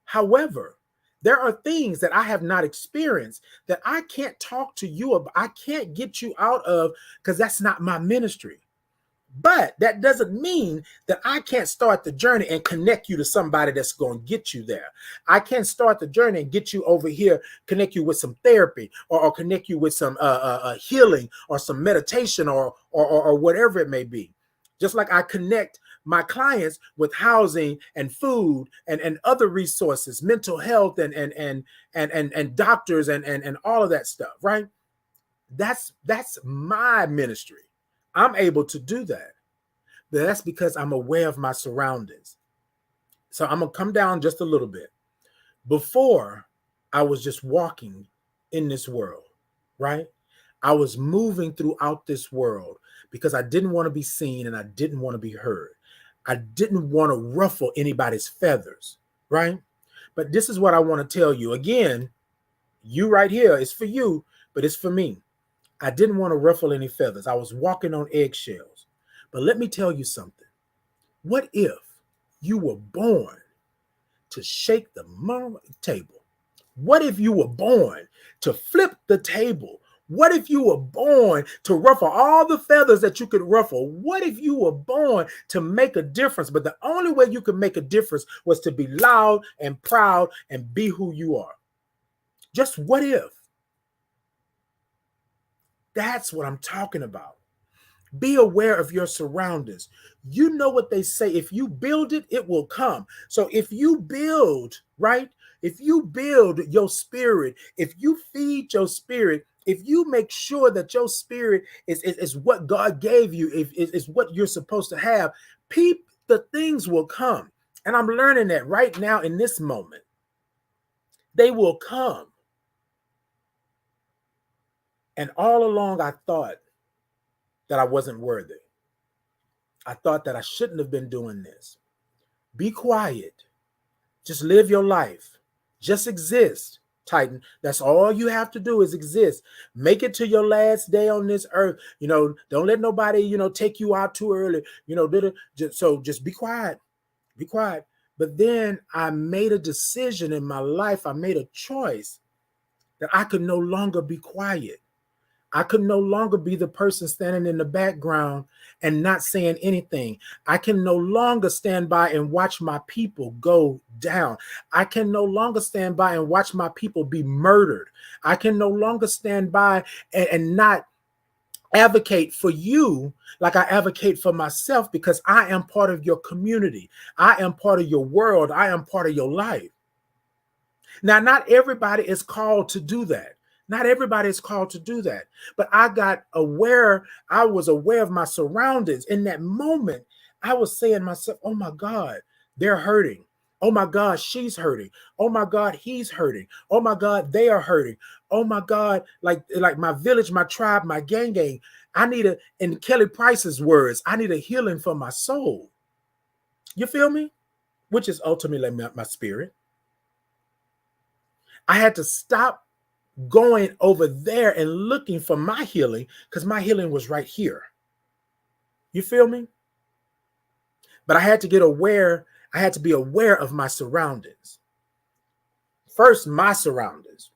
However, there are things that I have not experienced that I can't talk to you about. I can't get you out of because that's not my ministry. But that doesn't mean that I can't start the journey and connect you to somebody that's going to get you there. I can start the journey and get you over here, connect you with some therapy or connect you with some healing or some meditation or whatever it may be. Just like I connect my clients with housing and food and other resources, mental health and doctors and all of that stuff, right? That's my ministry. I'm able to do that. But that's because I'm aware of my surroundings. So I'm going to come down just a little bit. Before, I was just walking in this world, right? I was moving throughout this world because I didn't want to be seen and I didn't want to be heard. I didn't want to ruffle anybody's feathers, right? But this is what I want to tell you. Again, you right here, it's for you, but it's for me. I didn't want to ruffle any feathers. I was walking on eggshells. But let me tell you something. What if you were born to shake the table? What if you were born to flip the table? What if you were born to ruffle all the feathers that you could ruffle? What if you were born to make a difference? But the only way you could make a difference was to be loud and proud and be who you are. Just what if? That's what I'm talking about. Be aware of your surroundings. You know what they say. If you build it, it will come. So if you build, right? If you build your spirit, if you feed your spirit, if you make sure that your spirit is what God gave you, is what you're supposed to have, the things will come. And I'm learning that right now in this moment. They will come. And all along, I thought that I wasn't worthy. I thought that I shouldn't have been doing this. Be quiet. Just live your life. Just exist, Titan. That's all you have to do is exist. Make it to your last day on this earth. Don't let nobody, take you out too early. So just be quiet. Be quiet. But then I made a decision in my life. I made a choice that I could no longer be quiet. I could no longer be the person standing in the background and not saying anything. I can no longer stand by and watch my people go down. I can no longer stand by and watch my people be murdered. I can no longer stand by and not advocate for you like I advocate for myself, because I am part of your community. I am part of your world. I am part of your life. Now, not everybody is called to do that. Not everybody is called to do that. But I got aware, I was aware of my surroundings. In that moment, I was saying to myself, oh my God, they're hurting. Oh my God, she's hurting. Oh my God, he's hurting. Oh my God, they are hurting. Oh my God, like my village, my tribe, my gang. I need in Kelly Price's words, I need a healing for my soul. You feel me? Which is ultimately my spirit. I had to stop going over there and looking for my healing because my healing was right here. You feel me? But I had to get aware. I had to be aware of my surroundings. First, my surroundings.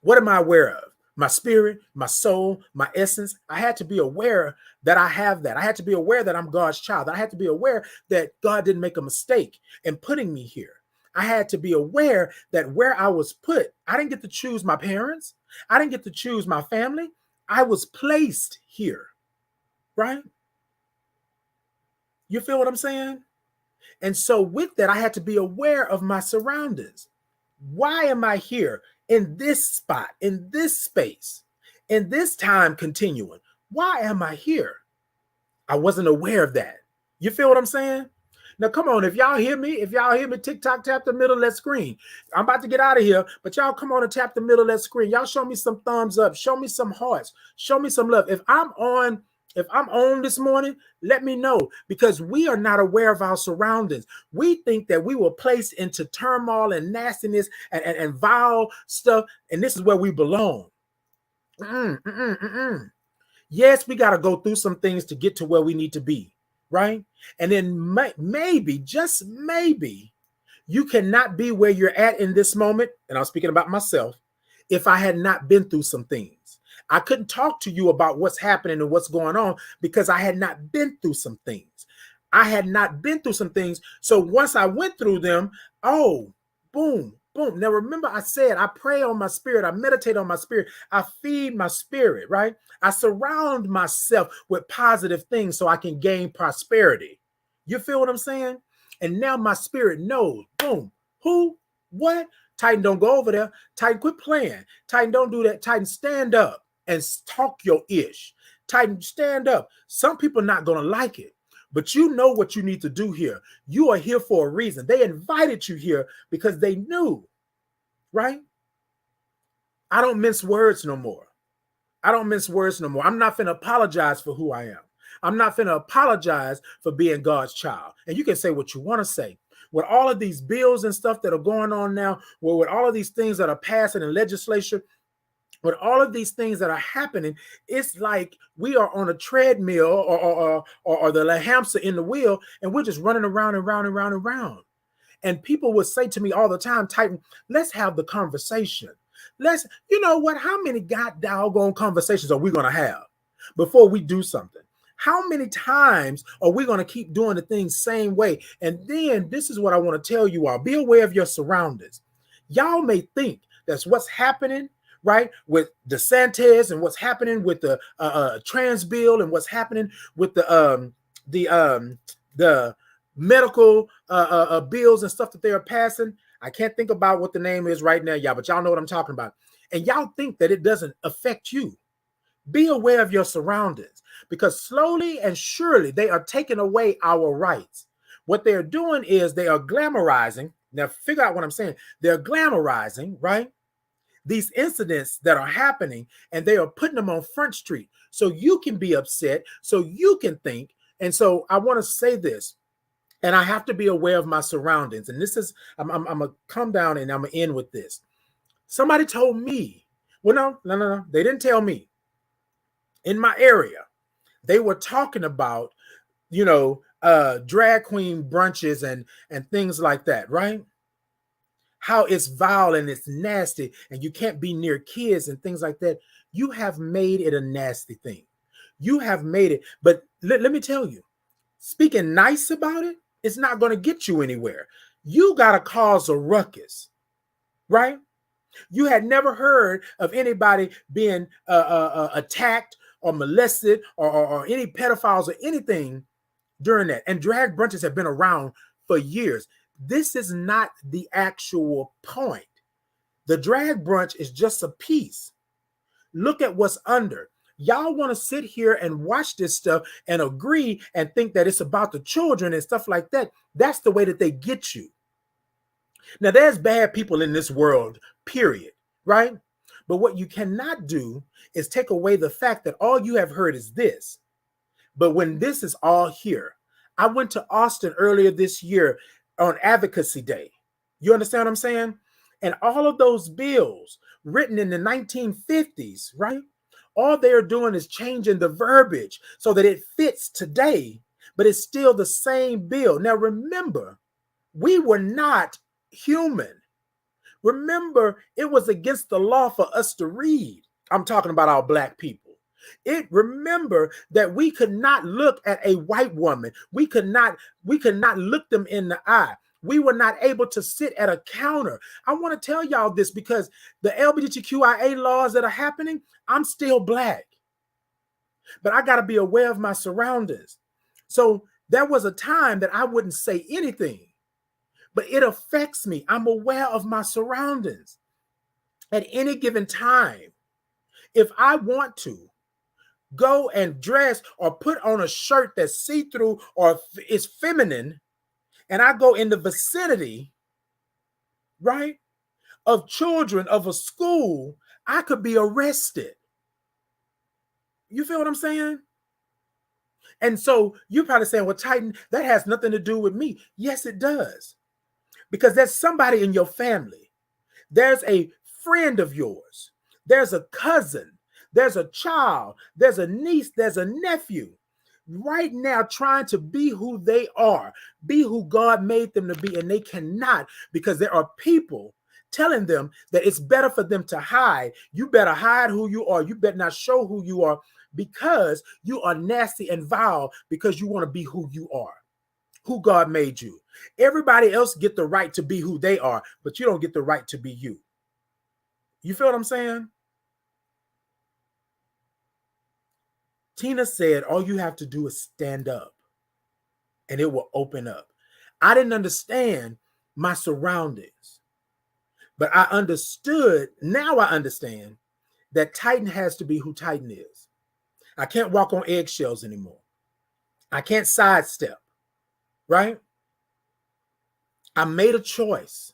What am I aware of? My spirit, my soul, my essence. I had to be aware that I have that. I had to be aware that I'm God's child. I had to be aware that God didn't make a mistake in putting me here. I had to be aware that where I was put, I didn't get to choose my parents. I didn't get to choose my family. I was placed here, right? You feel what I'm saying? And so with that, I had to be aware of my surroundings. Why am I here in this spot, in this space, in this time continuum? Why am I here? I wasn't aware of that. You feel what I'm saying? Now, come on. If y'all hear me, TikTok, tap the middle of that screen. I'm about to get out of here, but y'all come on and tap the middle of that screen. Y'all show me some thumbs up. Show me some hearts. Show me some love. If I'm on this morning, let me know, because we are not aware of our surroundings. We think that we were placed into turmoil and nastiness and vile stuff, and this is where we belong. Yes, we got to go through some things to get to where we need to be, right? And then maybe, just maybe, you cannot be where you're at in this moment, and I'm speaking about myself, if I had not been through some things. I couldn't talk to you about what's happening and what's going on because I had not been through some things. I had not been through some things. So once I went through them, oh, boom, boom. Now remember, I said I pray on my spirit. I meditate on my spirit. I feed my spirit, right? I surround myself with positive things so I can gain prosperity. You feel what I'm saying? And now my spirit knows, boom, who, what? Titan, don't go over there. Titan, quit playing. Titan, don't do that. Titan, stand up and talk your ish. Titan, stand up. Some people are not going to like it, but you know what you need to do here. You are here for a reason. They invited you here because they knew, right? I don't mince words no more. I'm not finna apologize for who I am. I'm not finna apologize for being God's child. And you can say what you want to say. With all of these bills and stuff that are going on now, with all of these things that are passing in legislation, with all of these things that are happening, it's like we are on a treadmill or the hamster in the wheel, and we're just running around and round and round and round. And people would say to me all the time, Titan, let's have the conversation. You know what? How many doggone conversations are we going to have before we do something? How many times are we going to keep doing the things same way? And then this is what I want to tell you all. Be aware of your surroundings. Y'all may think that's what's happening, right, with DeSantis and what's happening with the trans bill and what's happening with the medical bills and stuff that they are passing. I can't think about what the name is right now, y'all, but y'all know what I'm talking about. And y'all think that it doesn't affect you. Be aware of your surroundings, because slowly and surely they are taking away our rights. What they're doing is they are glamorizing. Now, figure out what I'm saying. They're glamorizing, right, these incidents that are happening, and they are putting them on Front Street so you can be upset, so you can think. And so I want to say this, and I have to be aware of my surroundings. And this is, I'm going to come down and I'm going to end with this. Somebody told me, well, no, they didn't tell me. In my area, they were talking about, drag queen brunches and things like that, right? How it's vile and it's nasty and you can't be near kids and things like that. You have made it a nasty thing. You have made it. But let me tell you, speaking nice about it, it's not going to get you anywhere. You got to cause a ruckus, right? You had never heard of anybody being attacked or molested or any pedophiles or anything during that. And drag brunches have been around for years. This is not the actual point. The drag brunch is just a piece. Look at what's under. Y'all want to sit here and watch this stuff and agree and think that it's about the children and stuff like that. That's the way that they get you. Now, there's bad people in this world, period, right? But what you cannot do is take away the fact that all you have heard is this. But when this is all here, I went to Austin earlier this year on Advocacy Day. You understand what I'm saying? And all of those bills written in the 1950s, right? All they're doing is changing the verbiage so that it fits today, but it's still the same bill. Now, remember, we were not human. Remember, it was against the law for us to read. I'm talking about our Black people. Remember that we could not look at a white woman. We could not look them in the eye. We were not able to sit at a counter. I want to tell y'all this because the LGBTQIA laws that are happening, I'm still Black. But I got to be aware of my surroundings. So there was a time that I wouldn't say anything, but it affects me. I'm aware of my surroundings. At any given time, if I want to go and dress or put on a shirt that's see-through or is feminine, and I go in the vicinity, right, of children of a school, I could be arrested. You feel what I'm saying? And so you're probably saying, well, Titan, that has nothing to do with me. Yes, it does. Because there's somebody in your family. There's a friend of yours. There's a cousin. There's a child. There's a niece. There's a nephew right now trying to be who they are, be who God made them to be, and they cannot because there are people telling them that it's better for them to hide. You better hide who you are. You better not show who you are because you are nasty and vile because you want to be who you are, who God made you. Everybody else get the right to be who they are, but you don't get the right to be you. You feel what I'm saying? Tina said, all you have to do is stand up and it will open up. I didn't understand my surroundings, but I understood. Now I understand that Titan has to be who Titan is. I can't walk on eggshells anymore. I can't sidestep, right? I made a choice.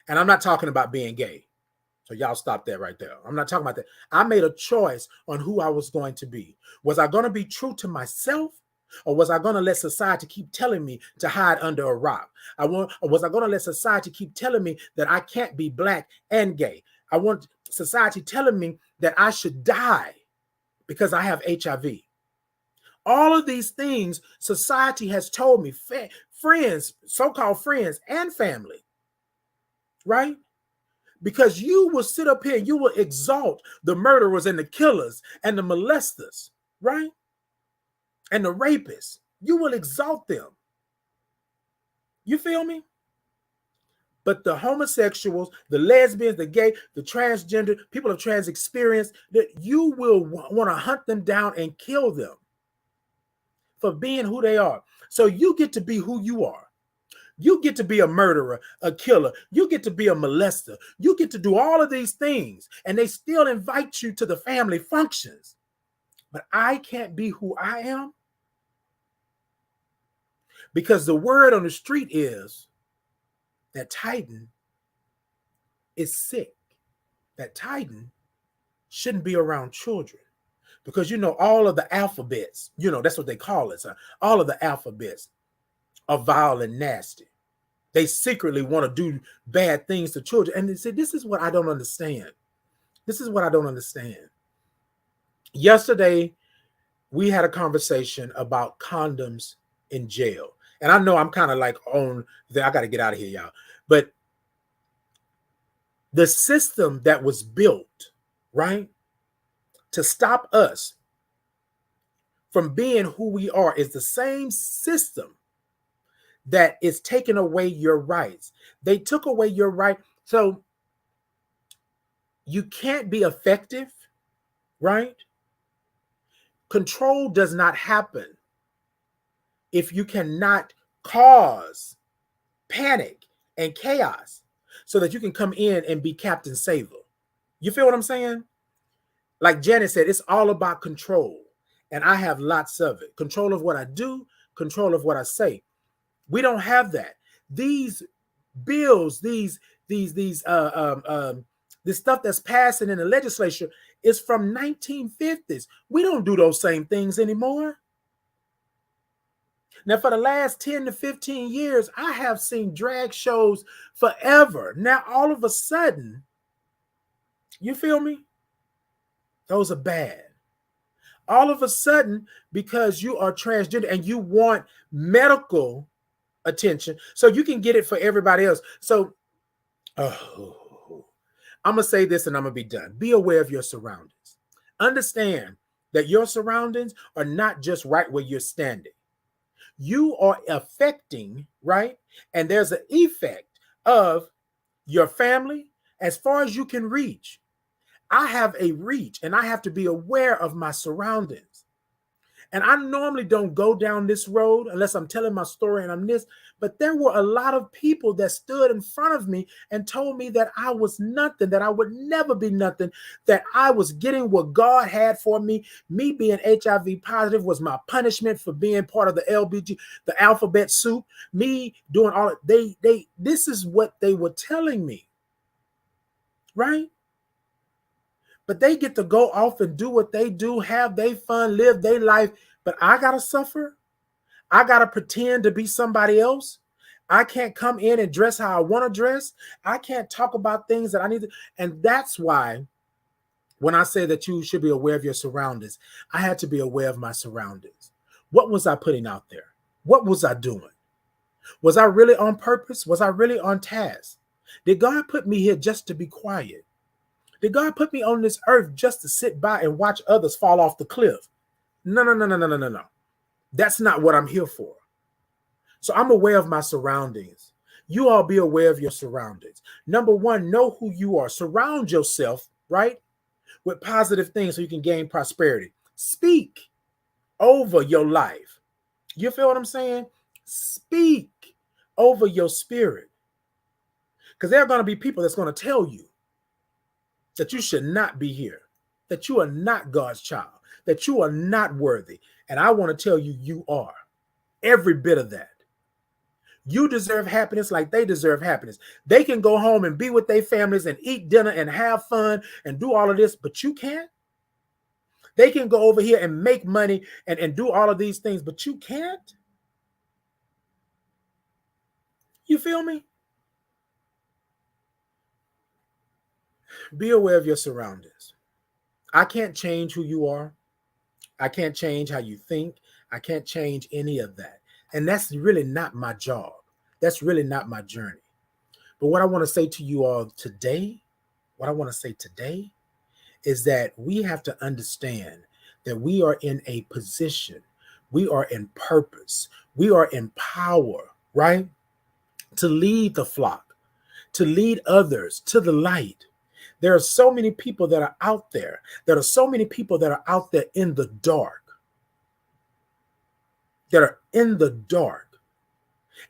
And I'm not talking about being gay. So y'all stop that right there. I'm not talking about that. I made a choice on who I was going to be. Was I going to be true to myself? Or was I going to let society keep telling me to hide under a rock? Or was I going to let society keep telling me that I can't be Black and gay? I want society telling me that I should die because I have HIV. All of these things society has told me, friends, so-called friends and family, right? Because you will sit up here and you will exalt the murderers and the killers and the molesters, right? And the rapists. You will exalt them. You feel me? But the homosexuals, the lesbians, the gay, the transgender, people of trans experience, that you will want to hunt them down and kill them for being who they are. So you get to be who you are. You get to be a murderer, a killer. You get to be a molester. You get to do all of these things, and they still invite you to the family functions. But I can't be who I am because the word on the street is that Titan is sick. That Titan shouldn't be around children because, all of the alphabets, that's what they call it. So all of the alphabets are vile and nasty. They secretly want to do bad things to children. And they say, this is what I don't understand. This is what I don't understand. Yesterday, we had a conversation about condoms in jail. And I know I'm kind of like on there. I got to get out of here, y'all. But the system that was built, right, to stop us from being who we are is the same system that is taking away your rights. They took away your right. So you can't be effective, right? Control does not happen if you cannot cause panic and chaos. so that you can come in and be Captain Saver. You feel what I'm saying? Like Janet said, it's all about control. And I have lots of it. Control of what I do, control of what I say. We don't have that. These bills, this stuff that's passing in the legislature is from 1950s. We don't do those same things anymore. Now, for the last 10 to 15 years, I have seen drag shows forever. Now, all of a sudden, you feel me? Those are bad. All of a sudden, because you are transgender and you want medical attention, so you can get it for everybody else. So, I'm going to say this and I'm going to be done. Be aware of your surroundings. Understand that your surroundings are not just right where you're standing. You are affecting, right? And there's an effect of your family as far as you can reach. I have a reach and I have to be aware of my surroundings. And I normally don't go down this road unless I'm telling my story and I'm this, but there were a lot of people that stood in front of me and told me that I was nothing, that I would never be nothing, that I was getting what God had for me. Me being HIV positive was my punishment for being part of the LBG, the alphabet soup, me doing all of, this is what they were telling me, right? But they get to go off and do what they do, have their fun, live their life. But I got to suffer. I got to pretend to be somebody else. I can't come in and dress how I want to dress. I can't talk about things that I need to. And that's why when I say that you should be aware of your surroundings, I had to be aware of my surroundings. What was I putting out there? What was I doing? Was I really on purpose? Was I really on task? Did God put me here just to be quiet? Did God put me on this earth just to sit by and watch others fall off the cliff? No. That's not what I'm here for. So I'm aware of my surroundings. You all be aware of your surroundings. Number one, know who you are. Surround yourself, right, with positive things so you can gain prosperity. Speak over your life. You feel what I'm saying? Speak over your spirit. Because there are going to be people that's going to tell you that you should not be here, that you are not God's child, that you are not worthy. And I want to tell you, you are. Every bit of that. You deserve happiness like they deserve happiness. They can go home and be with their families and eat dinner and have fun and do all of this, but you can't. They can go over here and make money and do all of these things, but you can't. You feel me? Be aware of your surroundings. I can't change who you are. I can't change how you think. I can't change any of that. And that's really not my job. That's really not my journey. But what I want to say to you all today, is that we have to understand that we are in a position, we are in purpose, we are in power, right? To lead the flock, to lead others to the light. There are so many people that are out there. There are so many people that are out there in the dark. That are in the dark.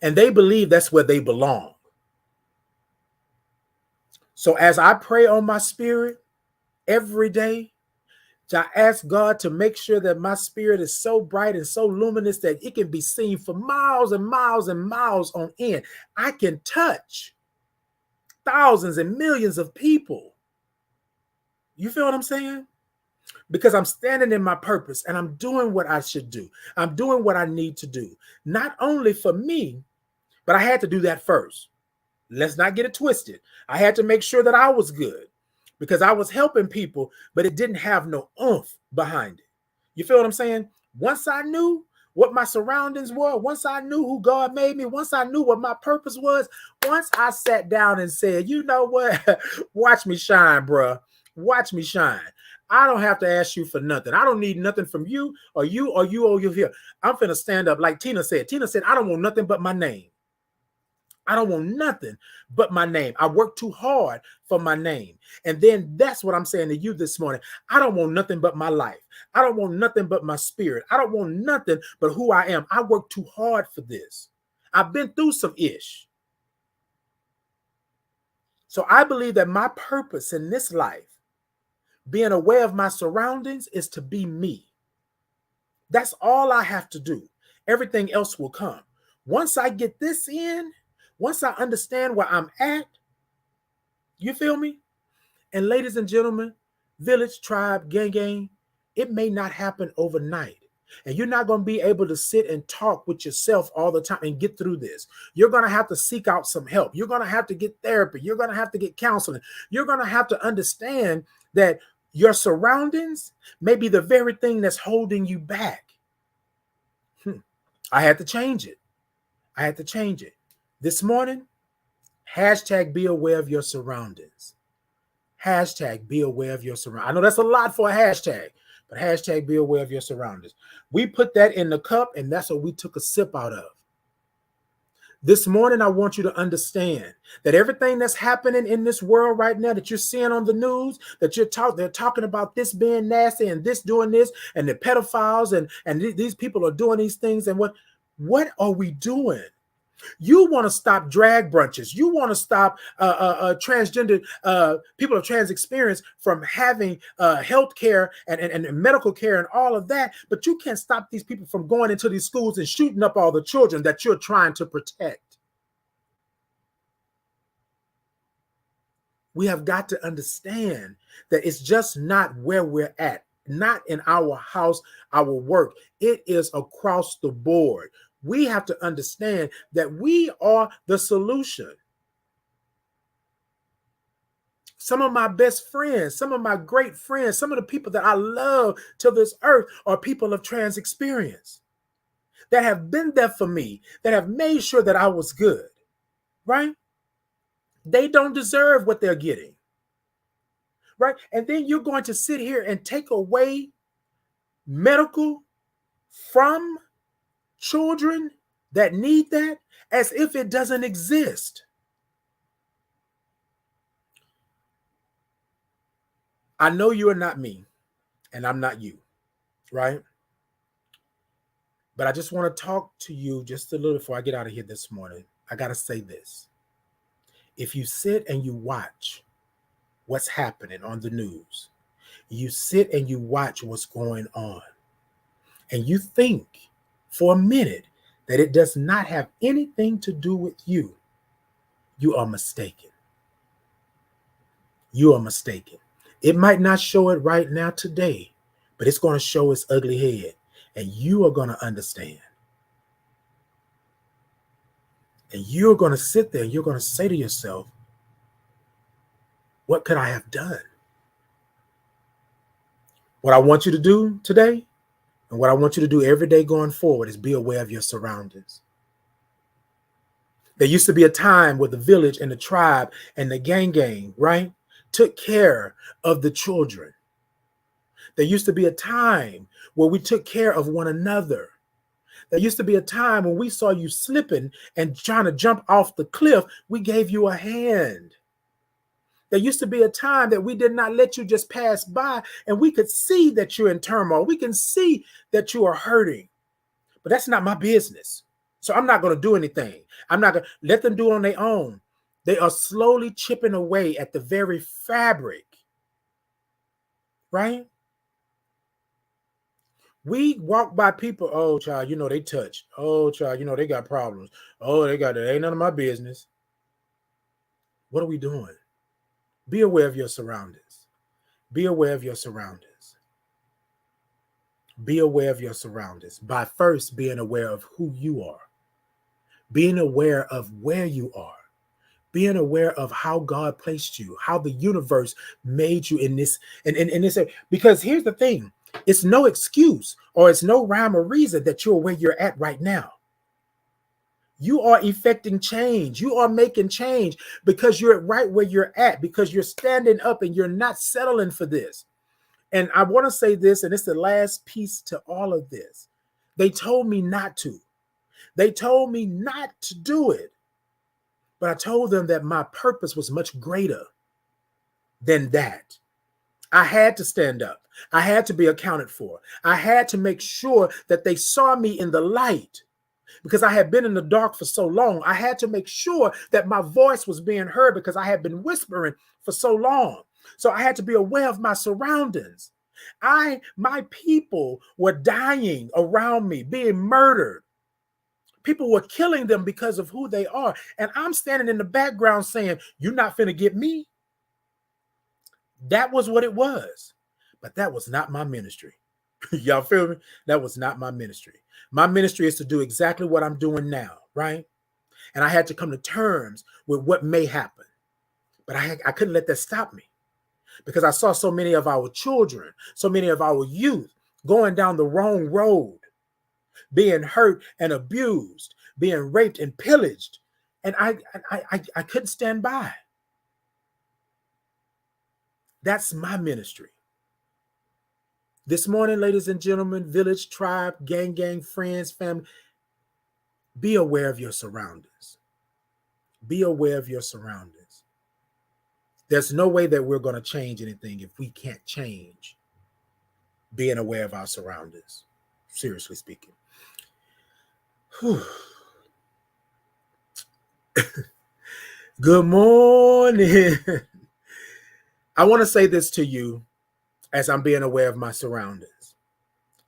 And they believe that's where they belong. So as I pray on my spirit every day, I ask God to make sure that my spirit is so bright and so luminous that it can be seen for miles and miles and miles on end. I can touch thousands and millions of people. You feel what I'm saying? Because I'm standing in my purpose and I'm doing what I should do. I'm doing what I need to do. Not only for me, but I had to do that first. Let's not get it twisted. I had to make sure that I was good because I was helping people, but it didn't have no oomph behind it. You feel what I'm saying? Once I knew what my surroundings were, once I knew who God made me, once I knew what my purpose was, once I sat down and said, you know what? Watch me shine, bruh. Watch me shine. I don't have to ask you for nothing. I don't need nothing from you or you or you or you here. I'm finna stand up like Tina said. Tina said, I don't want nothing but my name. I don't want nothing but my name. I work too hard for my name. And then that's what I'm saying to you this morning. I don't want nothing but my life. I don't want nothing but my spirit. I don't want nothing but who I am. I work too hard for this. I've been through some ish. So I believe that my purpose in this life, being aware of my surroundings, is to be me. That's all I have to do. Everything else will come. Once I get this in, once I understand where I'm at, you feel me? And ladies and gentlemen, village, tribe, gang, it may not happen overnight. And you're not going to be able to sit and talk with yourself all the time and get through this. You're going to have to seek out some help. You're going to have to get therapy. You're going to have to get counseling. You're going to have to understand that your surroundings may be the very thing that's holding you back. I had to change it. I had to change it. This morning, hashtag be aware of your surroundings. Hashtag be aware of your surroundings. I know that's a lot for a hashtag, but hashtag be aware of your surroundings. We put that in the cup, and that's what we took a sip out of. This morning, I want you to understand that everything that's happening in this world right now that you're seeing on the news, that they're talking about this being nasty and this doing this, and the pedophiles and these people are doing these things. And what are we doing? You want to stop drag brunches. You want to stop transgender people of trans experience from having health care and medical care and all of that. But you can't stop these people from going into these schools and shooting up all the children that you're trying to protect. We have got to understand that it's just not where we're at, not in our house, our work. It is across the board. We have to understand that we are the solution. Some of my best friends, some of my great friends, some of the people that I love to this earth are people of trans experience that have been there for me, that have made sure that I was good, right? They don't deserve what they're getting, right? And then you're going to sit here and take away medical from children that need that as if it doesn't exist. I know you are not me and I'm not you, right? But I just want to talk to you just a little before I get out of here this morning. I got to say this. If you sit and you watch what's happening on the news, you sit and you watch what's going on, and you think for a minute that it does not have anything to do with you, you are mistaken. You are mistaken. It might not show it right now today, but it's going to show its ugly head, and you are going to understand. And you're going to sit there and you're going to say to yourself, what could I have done? What I want you to do today, and what I want you to do every day going forward, is be aware of your surroundings. There used to be a time where the village and the tribe and the gang, right, took care of the children. There used to be a time where we took care of one another. There used to be a time when we saw you slipping and trying to jump off the cliff, we gave you a hand. There used to be a time that we did not let you just pass by, and we could see that you're in turmoil. We can see that you are hurting, but that's not my business. So I'm not going to do anything. I'm not going to let them do it on their own. They are slowly chipping away at the very fabric, right? We walk by people, oh, child, you know, they touch. Oh, child, you know, they got problems. Oh, they got it. Ain't none of my business. What are we doing? Be aware of your surroundings. Be aware of your surroundings. Be aware of your surroundings by first being aware of who you are, being aware of where you are, being aware of how God placed you, how the universe made you in this, in this. Because here's the thing, it's no excuse or it's no rhyme or reason that you're where you're at right now. You are effecting change. You are making change because you're right where you're at, because you're standing up and you're not settling for this. And I want to say this, and it's the last piece to all of this. They told me not to. They told me not to do it. But I told them that my purpose was much greater than that. I had to stand up. I had to be accounted for. I had to make sure that they saw me in the light. because I had been in the dark for so long. I had to make sure that my voice was being heard because I had been whispering for so long. So I had to be aware of my surroundings. My people were dying around me, being murdered. People were killing them because of who they are. And I'm standing in the background saying, "You're not finna get me." That was what it was. But that was not my ministry. Y'all feel me? That was not my ministry. My ministry is to do exactly what I'm doing now, right? And I had to come to terms with what may happen. But I couldn't let that stop me because I saw so many of our children, so many of our youth going down the wrong road, being hurt and abused, being raped and pillaged. And I couldn't stand by. That's my ministry. This morning, ladies and gentlemen, village, tribe, gang, friends, family, be aware of your surroundings. Be aware of your surroundings. There's no way that we're going to change anything if we can't change being aware of our surroundings, seriously speaking. Good morning. I want to say this to you as I'm being aware of my surroundings.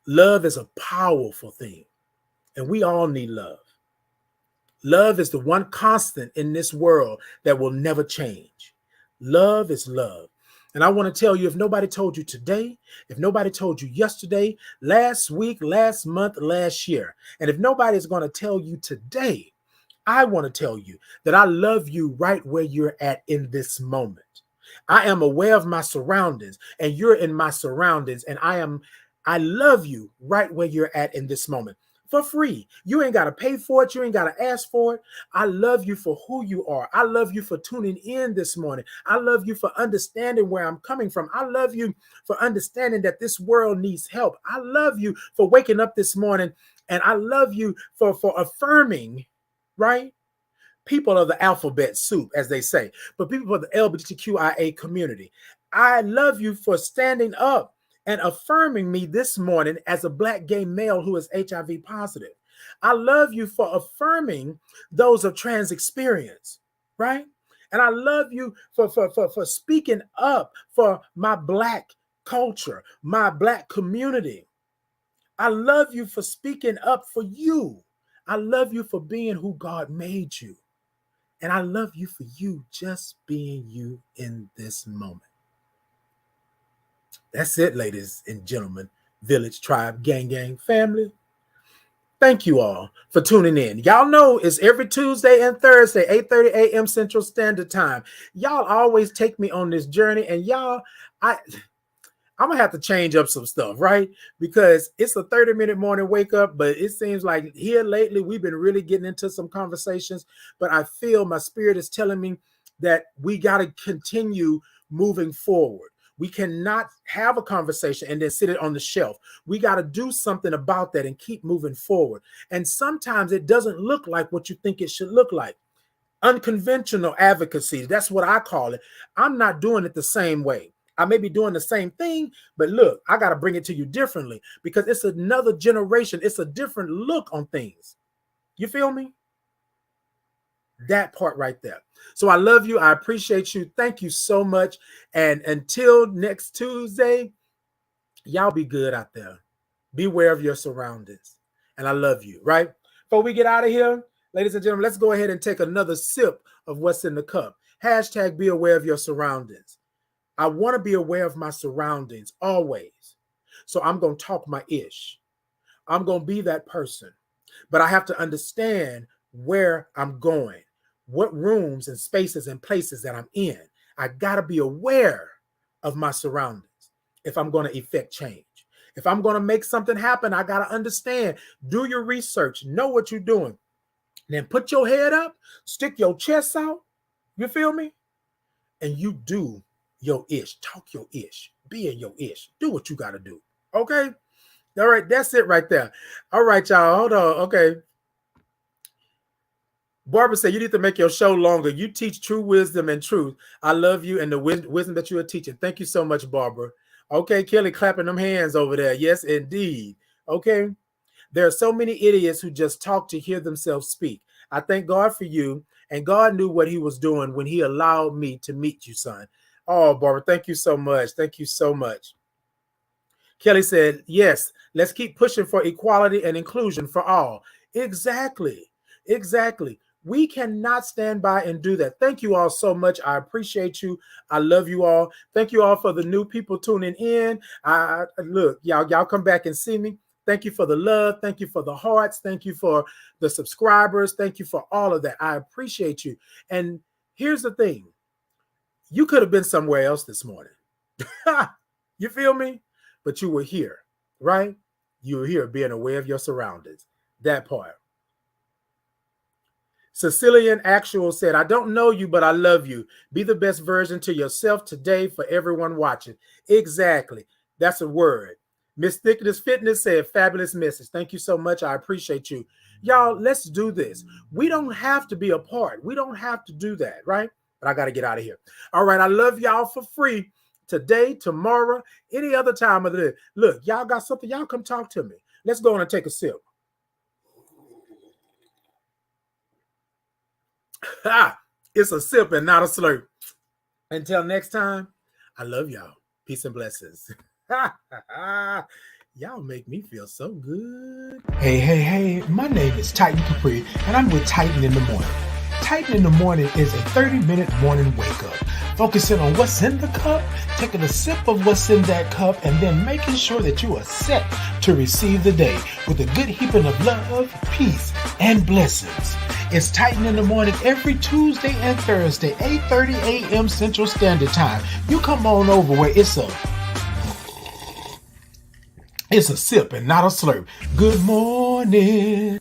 Love is a powerful thing, and we all need love. Love is the one constant in this world that will never change. Love is love. And I want to tell you, if nobody told you today, if nobody told you yesterday, last week, last month, last year, and if nobody's going to tell you today, I want to tell you that I love you right where you're at in this moment. I am aware of my surroundings, and you're in my surroundings, and I love you right where you're at in this moment. For free. You ain't got to pay for it. You ain't got to ask for it. I love you for who you are. I love you for tuning in this morning. I love you for understanding where I'm coming from. I love you for understanding that this world needs help. I love you for waking up this morning. And I love you for affirming, right? People of the alphabet soup, as they say, but people of the LGBTQIA community. I love you for standing up and affirming me this morning as a Black gay male who is HIV positive. I love you for affirming those of trans experience, right? And I love you for speaking up for my Black culture, my Black community. I love you for speaking up for you. I love you for being who God made you. And I love you for you just being you in this moment. That's it, ladies and gentlemen, village, tribe, gang, family. Thank you all for tuning in. Y'all know it's every Tuesday and Thursday, 8:30 a.m. Central Standard Time. Y'all always take me on this journey, and y'all, I'm going to have to change up some stuff, right? Because it's a 30-minute morning wake up, but it seems like here lately we've been really getting into some conversations, but I feel my spirit is telling me that we got to continue moving forward. We cannot have a conversation and then sit it on the shelf. We got to do something about that and keep moving forward. And sometimes it doesn't look like what you think it should look like. Unconventional advocacy, that's what I call it. I'm not doing it the same way. I may be doing the same thing, but look, I got to bring it to you differently because it's another generation. It's a different look on things. You feel me? That part right there. So I love you. I appreciate you. Thank you so much. And until next Tuesday, y'all be good out there. Beware of your surroundings. And I love you, right? Before we get out of here, ladies and gentlemen, let's go ahead and take another sip of what's in the cup. Hashtag be aware of your surroundings. I want to be aware of my surroundings always. So I'm going to talk my ish. I'm going to be that person. But I have to understand where I'm going, what rooms and spaces and places that I'm in. I got to be aware of my surroundings if I'm going to effect change. If I'm going to make something happen, I got to understand, do your research, know what you're doing. Then put your head up, stick your chest out, you feel me? And you do your ish, talk your ish, be in your ish, do what you got to do. Okay? All right, that's it right there. All right, y'all, hold on. Okay. Barbara said, you need to make your show longer. You teach true wisdom and truth. I love you and the wisdom that you are teaching. Thank you so much, Barbara. Okay, Kelly clapping them hands over there. Yes, indeed. Okay. There are so many idiots who just talk to hear themselves speak. I thank God for you, and God knew what he was doing when he allowed me to meet you, son. Oh, Barbara, thank you so much. Thank you so much. Kelly said, yes, let's keep pushing for equality and inclusion for all. Exactly. Exactly. We cannot stand by and do that. Thank you all so much. I appreciate you. I love you all. Thank you all for the new people tuning in. Look, y'all come back and see me. Thank you for the love. Thank you for the hearts. Thank you for the subscribers. Thank you for all of that. I appreciate you. And here's the thing. You could have been somewhere else this morning. You feel me? But you were here, right? You were here being aware of your surroundings. That part. Sicilian Actual said, I don't know you, but I love you. Be the best version to yourself today for everyone watching. Exactly. That's a word. Miss Thickness Fitness said, fabulous message. Thank you so much. I appreciate you. Y'all, let's do this. We don't have to be apart. We don't have to do that, right? But I got to get out of here. All right. I love y'all for free today, tomorrow, any other time of the day. Look, y'all got something. Y'all come talk to me. Let's go on and take a sip. It's a sip and not a slurp. Until next time, I love y'all. Peace and blessings. Y'all make me feel so good. Hey, my name is Titan Capri, and I'm with Titan in the Morning. Titan in the Morning is a 30-minute morning wake-up, focusing on what's in the cup, taking a sip of what's in that cup, and then making sure that you are set to receive the day with a good heaping of love, peace, and blessings. It's Titan in the Morning every Tuesday and Thursday, 8:30 a.m. Central Standard Time. You come on over where it's a sip and not a slurp. Good morning.